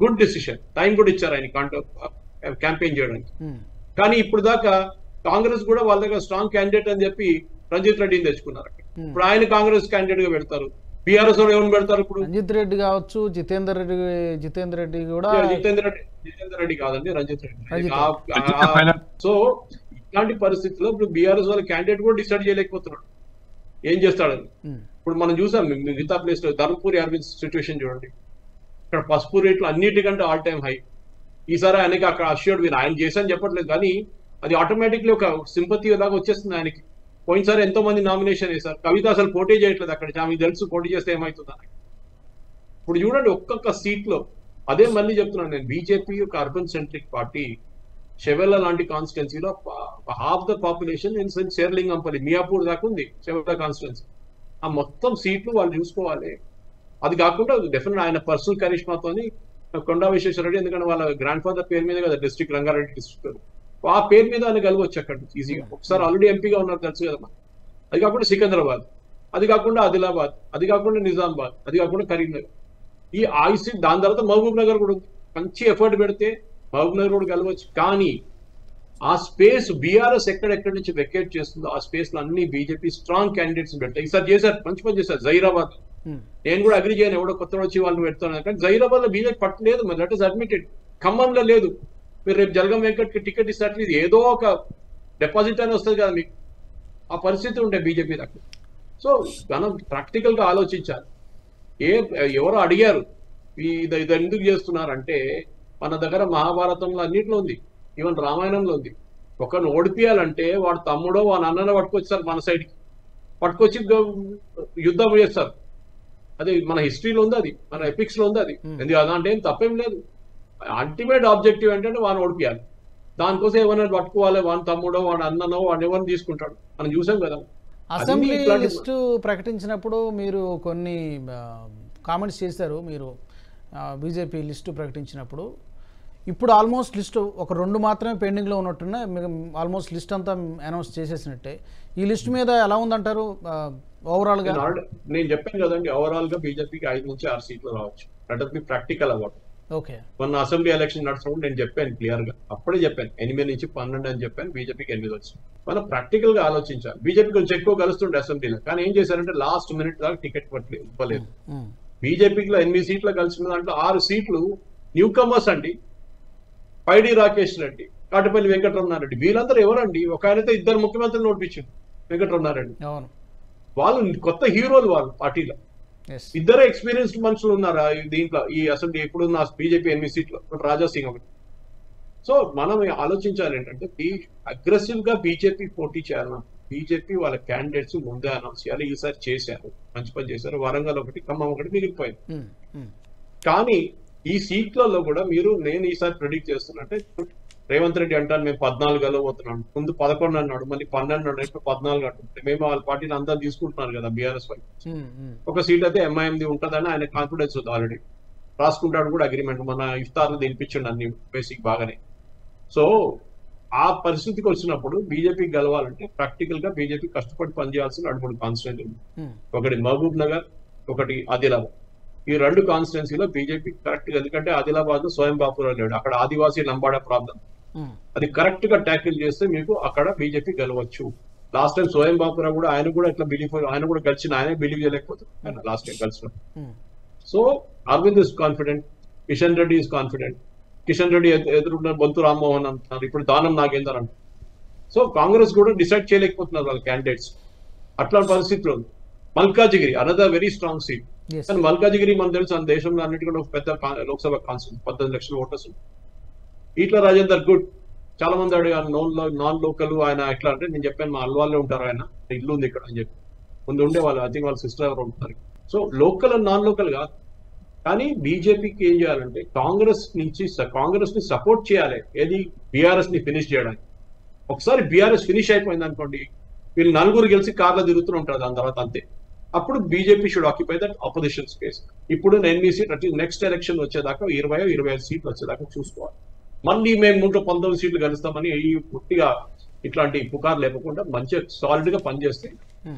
గుడ్ డెసిషన్, టైం కూడా ఇచ్చారు ఆయన క్యాంపెయిన్ చేయడానికి. కానీ ఇప్పుడు దాకా కాంగ్రెస్ కూడా వాళ్ళ దగ్గర స్ట్రాంగ్ క్యాండిడేట్ అని చెప్పి రంజిత్ రెడ్డిని తెచ్చుకున్నారు. ఇప్పుడు ఆయన కాంగ్రెస్ క్యాండిడేట్ గా పెడతారు, బీఆర్ఎస్ ఎవరు పెడతారు ఇప్పుడు? రంజిత్ రెడ్డి కావచ్చు, జితేందర్ రెడ్డి కూడా. జితేందర్ రెడ్డి కాదండి, రంజిత్ రెడ్డి. సో ఇట్లాంటి పరిస్థితుల్లో ఇప్పుడు బీఆర్ఎస్ వాళ్ళ క్యాండిడేట్ కూడా డిసైడ్ చేయలేకపోతున్నాడు ఏం చేస్తాడని. ఇప్పుడు మనం చూసాం మిగతా ప్లేస్ లో ధర్మపురి అరవింద్ సిచ్యువేషన్ చూడండి, ఇక్కడ పసుపు రేట్లు అన్నిటికంటే ఆల్ టైమ్ హై. ఈసారి ఆయనకి అక్కడ అష్యూర్డ్ విన్, ఆయన చేశాను చెప్పట్లేదు కానీ అది ఆటోమేటిక్లీ ఒక సింపతి లాగా వచ్చేస్తుంది ఆయనకి. పోయినసారి ఎంతో మంది నామినేషన్ వేశారు, కవిత అసలు పోటీ చేయట్లేదు అక్కడ, ఆమెకు తెలుసు పోటీ చేస్తే ఏమవుతుంది. ఇప్పుడు చూడండి ఒక్కొక్క సీట్ లో అదే మళ్ళీ చెప్తున్నాను నేను, బీజేపీ ఒక అర్బన్ సెంట్రిక్ పార్టీ. షెవెల్ల లాంటి కాన్స్టిట్యున్సీలో half the population in Serilingampally Miyapur దాకా ఉంది షెవెల్ల కాన్స్టిట్యున్సీ. ఆ మొత్తం సీట్లు వాళ్ళు చూసుకోవాలి. అది కాకుండా డెఫినెట్ ఆయన పర్సనల్ కరిష్మాతోని కొండా విశ్వేశ్వరరెడ్డి, ఎందుకంటే వాళ్ళ గ్రాండ్ ఫాదర్ పేరు మీద కదా డిస్ట్రిక్ట్, రంగారెడ్డి డిస్ట్రిక్ట్, ఆ పేరు మీద ఆయన కలవచ్చు అక్కడ ఈజీగా. ఒకసారి ఆల్రెడీ ఎంపీగా ఉన్నారు తెలుసు కదా. అది కాకుండా సికింద్రాబాద్, అది కాకుండా ఆదిలాబాద్, అది కాకుండా నిజామాబాద్, అది కాకుండా కరీంనగర్, ఈ ఆయుసి. దాని తర్వాత మహబూబ్ నగర్ కూడా ఉంది. మంచి ఎఫర్ట్ పెడితే మహబూబ్ నగర్ కూడా కలవచ్చు. కానీ ఆ స్పేస్ బీఆర్ఎస్ ఎక్కడెక్కడి నుంచి వెకేట్ చేస్తుందో ఆ స్పేస్ లో అన్ని బీజేపీ స్ట్రాంగ్ క్యాండిడేట్స్ పెడతాయి. ఈసారి చేశారు, మంచి పని చేశారు. జైరాబాద్ నేను కూడా అగ్రి చేయను, ఎవడో కొత్త వచ్చి వాళ్ళు పెడుతున్నారు, కానీ జైరాబాద్ లో బీజేపీ పట్టలేదు, మరి దట్ ఇస్ అడ్మిటెడ్. ఖమ్మంలో లేదు, మీరు రేపు జలగం వెంకట్కి టికెట్ ఇస్తే ఏదో ఒక డిపాజిట్ అని వస్తుంది కదా మీకు, ఆ పరిస్థితి ఉంటే బీజేపీ దగ్గర. సో మనం ప్రాక్టికల్ గా ఆలోచించాలి. ఎవరో అడిగారు ఇది ఎందుకు చేస్తున్నారంటే, మన దగ్గర మహాభారతంలో అన్నింటిలో ఉంది, ఈవెన్ రామాయణంలో ఉంది. ఒకరిని ఓడిపియాలంటే వాడు తమ్ముడో వాడు అన్ననో పట్టుకొచ్చారు, మన సైడ్కి పట్టుకొచ్చి యుద్ధం చేస్తారు. అది మన హిస్టరీలో ఉంది, అది మన ఎపిక్స్ లో ఉంది. అది ఎందుకు అదంటే ఏం తప్పేం లేదు. అల్టిమేట్ ఆబ్జెక్టివ్ ఏంటంటే వాడిని ఓడిపియాలి. దానికోసం ఏమైనా పట్టుకోవాలి, వాడి తమ్ముడో వాడు అన్ననో వాడు ఎవరిని తీసుకుంటాడు, మనం చూసాం కదా. అసెంబ్లీ లిస్టు ప్రకటించినప్పుడు మీరు కొన్ని కామెంట్స్ చేశారు, మీరు బీజేపీ లిస్టు ప్రకటించినప్పుడు. ఇప్పుడు ఆల్మోస్ట్ లిస్టు ఒక 2 మాత్రమే పెండింగ్లో ఉన్నట్టున్నాయి, ఆల్మోస్ట్ లిస్ట్ అంతా అనౌన్స్ చేసేసినట్టే. ఈ లిస్ట్ మీద ఎలా ఉందంటారు ఓవరాల్ గా? నేను చెప్పాను కదండి, ఓవరాల్ గా బీజేపీకి 5 నుంచి 6 సీట్లు రావచ్చు. లెట్ us be ప్రాక్టికల్ అవ్వదు. ఓకే, మొన్న అసెంబ్లీ ఎలక్షన్ నడుస్తున్నప్పుడు నేను చెప్పాను క్లియర్ గా, అప్పుడే చెప్పాను 8 నుంచి 12 అని చెప్పాను, బీజేపీకి 8 వచ్చింది. మనం ప్రాక్టికల్ గా ఆలోచించాలి. బీజేపీ కొంచెం ఎక్కువ కలుస్తుండే అసెంబ్లీలో, కానీ ఏం చేశారంటే లాస్ట్ మినిట్ దాకా టికెట్ ఇవ్వలేదు. బీజేపీలో 8 సీట్లు కలిసిన దాంట్లో 6 సీట్లు న్యూ కమర్స్ అండి. పైడి రాకేష్ రెడ్డి, కాటపల్లి వెంకటరమణారెడ్డి, వీళ్ళందరూ ఎవరండి? ఒక ఆయనతో 2 ముఖ్యమంత్రులు నోటిపించారు, వెంకటరమణారెడ్డి. వాళ్ళు కొత్త హీరోలు వాళ్ళు పార్టీలో. 2 ఎక్స్పీరియన్స్డ్ మనుషులు ఉన్నారు దీంట్లో, ఈ అసెంబ్లీ ఇప్పుడున్న బీజేపీ 8 సీట్లు, రాజా సింగ్ ఒకటి. సో మనం ఆలోచించాలి ఏంటంటే, అగ్రెసివ్ గా బీజేపీ పోటీ చేయాలన్నా బీజేపీ వాళ్ళ క్యాండిడేట్స్ ముందే అనౌన్స్ చేయాలి. ఈసారి చేశారు, మంచి పని చేశారు. వరంగల్ ఒకటి, ఖమ్మం ఒకటి మిగిలిపోయింది. కానీ ఈ సీట్లలో కూడా నేను ఈసారి ప్రెడిక్ట్ చేస్తున్నట్టే, రేవంత్ రెడ్డి అంటాను మేము 14 గెలవబోతున్నాం, ముందు 11 అన్నాడు, మళ్ళీ 12 అన్నాడు, ఇప్పుడు 14 అంటుంటే మేము వాళ్ళ పార్టీని అందరూ తీసుకుంటున్నారు కదా బీఆర్ఎస్ వాళ్ళు. ఒక సీట్ అయితే ఎంఐఎంది ఉంటుందని ఆయన కాన్ఫిడెన్స్ ఉంది, ఆల్రెడీ రాసుకుంటాడు కూడా అగ్రిమెంట్. మన ఇఫ్తార్లు తినిపించండి అన్ని బేసిక్ బాగానే. సో ఆ పరిస్థితికి వచ్చినప్పుడు బీజేపీ గెలవాలంటే ప్రాక్టికల్ గా బీజేపీ కష్టపడి పనిచేయాల్సిన 2 కాన్స్టిట్యూన్సీ ఉంది. ఒకటి మహబూబ్ నగర్, ఒకటి ఆదిలాబాద్. ఈ 2 కాన్స్టిట్యున్సీలో బీజేపీ కరెక్ట్ గా, ఎందుకంటే ఆదిలాబాద్ లో స్వయం బాపురావు లేడు, అక్కడ ఆదివాసీ లంబాడా ప్రాబ్లం, అది కరెక్ట్ గా ట్యాకిల్ చేస్తే మీకు అక్కడ బీజేపీ గెలవచ్చు. లాస్ట్ టైం స్వయం బాపురావు కూడా ఆయన కూడా ఇట్లా బిలీవ్, ఆయన కూడా గెలిచిన, ఆయనే బిలీవ్ చేయలేకపోతుంది లాస్ట్ టైం కలిసిన. So Arvind is confident, Kishan Reddy is confident. Kishan Reddy ఎదురున్న బొంతు రామ్మోహన్ అంటున్నారు, ఇప్పుడు దానం నాగేందర్ అంటారు. సో కాంగ్రెస్ కూడా డిసైడ్ చేయలేకపోతున్నారు వాళ్ళ క్యాండిడేట్స్. అట్లాంటి పరిస్థితులు ఉంది. Malkajgiri another very strong seat. కానీ మల్కాజిగిరి మనకు తెలుసు దేశంలో అన్నిటికీ ఒక పెద్ద లోక్సభ కాన్స్టిట్యూన్సీ, 18 లక్షల ఓటర్స్. ఈట్ల రాజేందర్ గుడ్, చాలా మంది అడిగారు నాన్ లోకల్ ఆయన ఎట్లా అంటే, నేను చెప్పాను మా అల్వాళ్ళే ఉంటారు, ఆయన ఇల్లు ఉంది ఇక్కడ అని చెప్పి. ముందు ఉండే వాళ్ళు, ఐ థింక్ వాళ్ళ సిస్టర్ ఎవరు ఉంటారు. So local and non local కాదు. కానీ బీజేపీకి ఏం చేయాలంటే కాంగ్రెస్ ని సపోర్ట్ చేయాలి, ఏది బీఆర్ఎస్ ని ఫినిష్ చేయడానికి. ఒకసారి బీఆర్ఎస్ ఫినిష్ అయిపోయింది అనుకోండి, వీళ్ళు 4 గెలిచి కార్లో తిరుగుతూ ఉంటారు దాని తర్వాత, అంతే. అప్పుడు BJP should occupy that opposition space. ఇప్పుడు 8 సీట్, నెక్స్ట్ ఎలక్షన్ వచ్చేదాకా 20-25 సీట్లు వచ్చేదాకా చూసుకోవాలి. మళ్ళీ మేము 119 సీట్లు గెలుస్తామని ఈ పూర్తిగా ఇట్లాంటి పుకారు లేకుండా మంచిగా సాలిడ్ గా పనిచేస్తే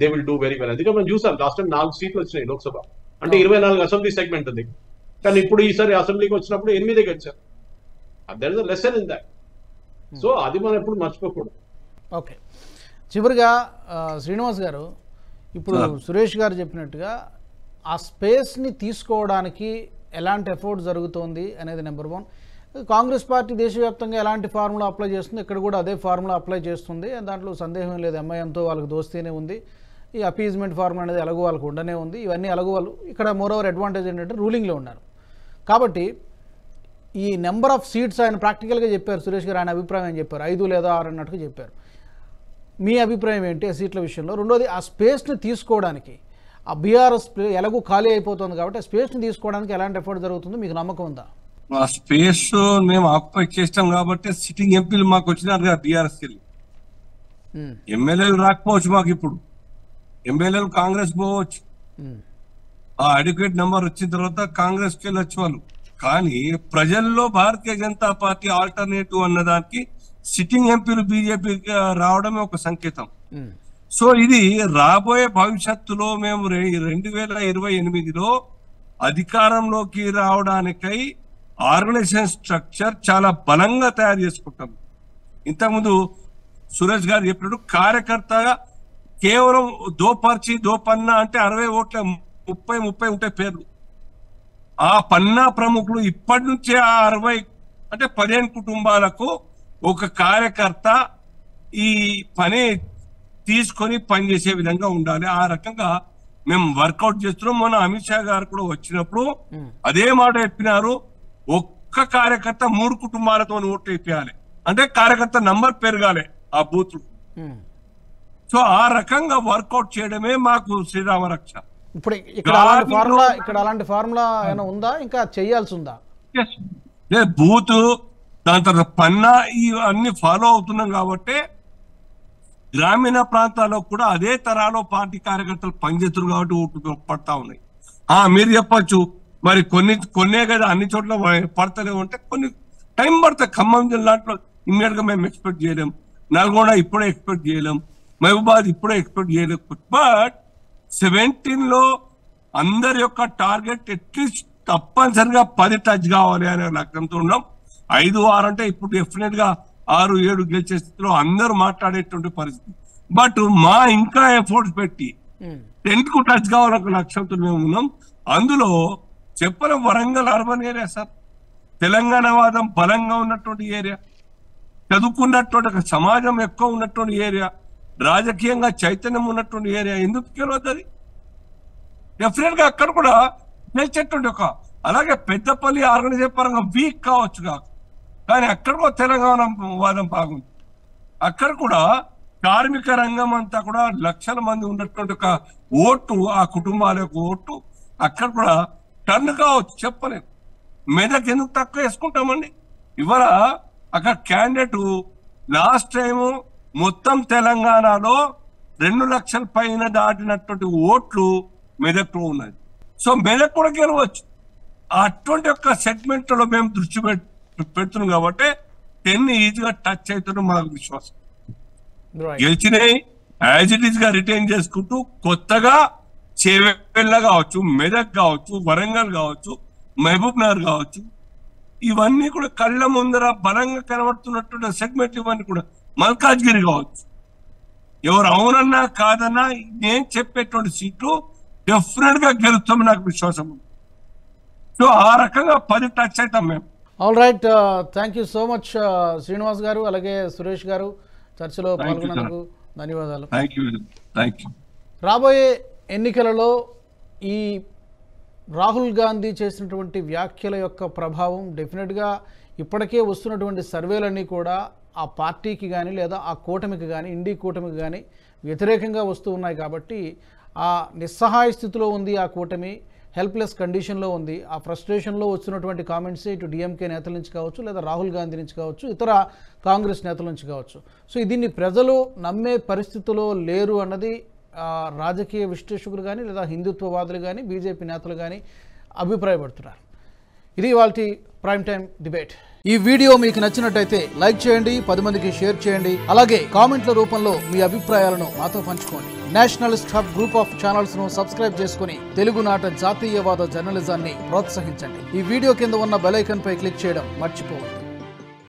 they will do very well. అందుకే మనం చూసాం లాస్ట్ టైం 4 సీట్లు వచ్చినాయి లోక్సభ, అంటే 24 అసెంబ్లీ సెగ్మెంట్ ఉంది. కానీ ఇప్పుడు ఈసారి అసెంబ్లీకి వచ్చినప్పుడు 8 గెలిచారు. That is the lesson in that. So అది మనం ఎప్పుడు మర్చిపోకూడదు. ఓకే, చివరిగా శ్రీనివాస్ గారు, ఇప్పుడు సురేష్ గారు చెప్పినట్టుగా ఆ స్పేస్ని తీసుకోవడానికి ఎలాంటి ఎఫర్ట్ జరుగుతోంది అనేది నెంబర్ 1. కాంగ్రెస్ పార్టీ దేశవ్యాప్తంగా ఎలాంటి ఫార్ములా అప్లై చేస్తుంది, ఇక్కడ కూడా అదే ఫార్ములా అప్లై చేస్తుంది, దాంట్లో సందేహం లేదు. ఎంఐఎంతో వాళ్ళకి దోస్తీనే ఉంది. ఈ అపీజ్మెంట్ ఫార్ములా అనేది ఎలాగో వాళ్ళకు ఉండనే ఉంది. ఇవన్నీ ఎలాగో వాళ్ళు ఇక్కడ మోరోవర్ అడ్వాంటేజ్ ఏంటంటే రూలింగ్లో ఉన్నారు కాబట్టి ఈ నెంబర్ ఆఫ్ సీట్స్ ఆయన ప్రాక్టికల్గా చెప్పారు. సురేష్ గారు ఆయన అభిప్రాయం ఏం చెప్పారు, 5 లేదా 6 అన్నట్టుగా చెప్పారు. మీ అభిప్రాయం ఏంటి ఆ సీట్ల విషయంలో? రెండోది, ఆ స్పేస్ని తీసుకోవడానికి ఆ బీఆర్ఎస్ ఎలాగో ఖాళీ అయిపోతుంది కాబట్టి ఆ స్పేస్ని తీసుకోవడానికి ఎలాంటి ఎఫర్ట్ జరుగుతుందో మీకు నమ్మకం ఉందా? ఆ స్పేస్ మేము ఆక్యుపై చేస్తాం కాబట్టి సిట్టింగ్ ఎంపీలు మాకు వచ్చినారు కదా బీఆర్ఎస్ వెళ్ళి. ఎమ్మెల్యేలు రాకపోవచ్చు మాకు, ఇప్పుడు ఎమ్మెల్యేలు కాంగ్రెస్ పోవచ్చు. ఆ అడిక్వేట్ నెంబర్ వచ్చిన తర్వాత కాంగ్రెస్కి వెళ్ళొచ్చు వాళ్ళు. కానీ ప్రజల్లో భారతీయ జనతా పార్టీ ఆల్టర్నేటివ్ అన్నదానికి సిట్టింగ్ ఎంపీలు బీజేపీకి రావడమే ఒక సంకేతం. సో ఇది రాబోయే భవిష్యత్తులో మేము 2028లో అధికారంలోకి రావడానికై ఆర్గనైజేషన్ స్ట్రక్చర్ చాలా బలంగా తయారు చేసుకుంటాం. ఇంతకుముందు సురేష్ గారు చెప్పినట్టు కార్యకర్తగా కేవలం దోపన్నా అంటే 60 ఓట్ల 30 ఉంటాయి పేర్లు. ఆ పన్నా ప్రముఖులు ఇప్పటి నుంచే ఆ 60 అంటే 15 కుటుంబాలకు ఒక కార్యకర్త ఈ పని తీసుకొని పనిచేసే విధంగా ఉండాలి. ఆ రకంగా మేము వర్కౌట్ చేస్తున్నాం. మొన్న అమిత్ షా గారు కూడా వచ్చినప్పుడు అదే మాట చెప్పినారు, ఒక్క కార్యకర్త 3 కుటుంబాలతో ఓట్లు వేయాలి, అంటే కార్యకర్త నంబర్ పెరగాలి ఆ బూత్. సో ఆ రకంగా వర్కౌట్ చేయడమే మాకు శ్రీరామ రక్ష. ఇప్పుడు ఇక్కడ అలాంటి ఫార్ములా ఏమైనా ఉందా, ఇంకా చేయాల్సి ఉందా? బూత్ దాని తర్వాత పన్నా ఇవన్నీ ఫాలో అవుతున్నాం కాబట్టి గ్రామీణ ప్రాంతాల్లో కూడా అదే తరాలో పార్టీ కార్యకర్తలు పనిచేస్తున్నారు కాబట్టి ఓట్లు పడతా ఉన్నాయి. మీరు చెప్పచ్చు మరి కొన్నే కదా అన్ని చోట్ల పడతలేవు అంటే కొన్ని టైం పడతాయి. ఖమ్మం జిల్లాలో ఇమ్మీడియట్ గా మేము ఎక్స్పెక్ట్ చేయలేం, నల్గొండ ఇప్పుడే ఎక్స్పెక్ట్ చేయలేం, మహబూబాద్ ఇప్పుడే ఎక్స్పెక్ట్ చేయలేం. బట్ 17లో అందరి యొక్క టార్గెట్ అట్లీస్ట్ తప్పనిసరిగా 10 టచ్ కావాలి అనే లక్ష్యంతో ఉన్నాం. 5, 6 అంటే ఇప్పుడు డెఫినెట్ గా 6, 7 గెలిచే స్థితిలో అందరూ మాట్లాడేటువంటి పరిస్థితి. బట్ మా ఇంకా ఎఫర్ట్స్ పెట్టి 10కు టచ్ కావాలన్న లక్ష్యంతో మేము ఉన్నాం. అందులో చెప్పలేం, Warangal urban area sir, Telangana వాదం బలంగా ఉన్నటువంటి ఏరియా, చదువుకున్నటువంటి ఒక సమాజం ఎక్కువ ఉన్నటువంటి ఏరియా, రాజకీయంగా చైతన్యం ఉన్నటువంటి ఏరియా. ఎందుకు గెలవద్దు? అది డెఫినెట్ గా అక్కడ కూడా గెలిచేటువంటి ఒక, అలాగే పెద్దపల్లి ఆర్గనైజేషన్ పరంగా వీక్ కావచ్చు కాదు, కానీ అక్కడ కూడా తెలంగాణ వాదం బాగుంది. అక్కడ కూడా కార్మిక రంగం అంతా కూడా లక్షల మంది ఉన్నటువంటి ఒక ఓటు, ఆ కుటుంబాల యొక్క ఓటు అక్కడ కూడా టర్న్ కావచ్చు, చెప్పలేము. మెదక్ ఎందుకు తక్కువ వేసుకుంటామండి? ఇవాళ అక్కడ క్యాండిడేట్ లాస్ట్ టైము మొత్తం తెలంగాణలో 2 లక్షల పైన దాటినటువంటి ఓట్లు మెదక్లో ఉన్నది. సో మెదక్ కూడా గెలవచ్చు. అటువంటి యొక్క సెగ్మెంట్ లో మేము దృష్టి పెడుతున్నాం కాబట్టి 10 ఈజీగా టచ్ అవుతున్నాం మనకు విశ్వాసం. గెలిచినాయి యాజ్ ఇట్ ఈస్ గా రిటైన్ చేసుకుంటూ కొత్తగా చేవెళ్ళ కావచ్చు, మెదక్ కావచ్చు, వరంగల్ కావచ్చు, మహబూబ్ నగర్ కావచ్చు, ఇవన్నీ కూడా కళ్ళ ముందర బలంగా కనబడుతున్నటువంటి సెగ్మెంట్. ఇవన్నీ కూడా మల్కాజ్గిరి కావచ్చు, ఎవరు అవునన్నా కాదన్నా నేను చెప్పేటువంటి సీట్లు డెఫినెట్ గా గెలుస్తామని నాకు విశ్వాసం ఉంది. సో ఆ రకంగా 10 టచ్ అవుతాం మేము. All right, thank you so much Srinivas గారు, అలాగే సురేష్ గారు, చర్చలో పాల్గొన్నందుకు ధన్యవాదాలు. రాబోయే ఎన్నికలలో ఈ రాహుల్ గాంధీ చేసినటువంటి వ్యాఖ్యల యొక్క ప్రభావం డెఫినెట్గా ఇప్పటికే వస్తున్నటువంటి సర్వేలన్నీ కూడా ఆ పార్టీకి కానీ లేదా ఆ కూటమికి కానీ, ఇండి కూటమికి కానీ వ్యతిరేకంగా వస్తూ ఉన్నాయి. కాబట్టి ఆ నిస్సహాయ స్థితిలో ఉంది ఆ కూటమి, హెల్ప్లెస్ కండిషన్లో ఉంది. ఆ ఫ్రస్ట్రేషన్లో వస్తున్నటువంటి కామెంట్స్ ఇటు డిఎంకే నేతల నుంచి కావచ్చు, లేదా రాహుల్ గాంధీ నుంచి కావచ్చు, ఇతర కాంగ్రెస్ నేతల నుంచి కావచ్చు. సో దీన్ని ప్రజలు నమ్మే పరిస్థితిలో లేరు అన్నది రాజకీయ విశ్లేషకులు కానీ, లేదా హిందుత్వవాదులు కానీ, బీజేపీ నేతలు కానీ అభిప్రాయపడుతున్నారు. ఇది ఇవాల్టి ప్రైమ్ టైం డిబేట్. ఈ వీడియో మీకు నచ్చినట్టయితే లైక్ చేయండి, 10 మందికి షేర్ చేయండి. అలాగే కామెంట్ల రూపంలో మీ అభిప్రాయాలను మాతో పంచుకోండి. Nationalist hub group of channels ను సబ్స్క్రైబ్ చేసుకుని తెలుగునాట జాతీయవాద జర్నలిజాన్ని ప్రోత్సహించండి. ఈ వీడియో కింద ఉన్న బెల్ ఐకాన్ పై క్లిక్ చేయడం మర్చిపోవద్దు.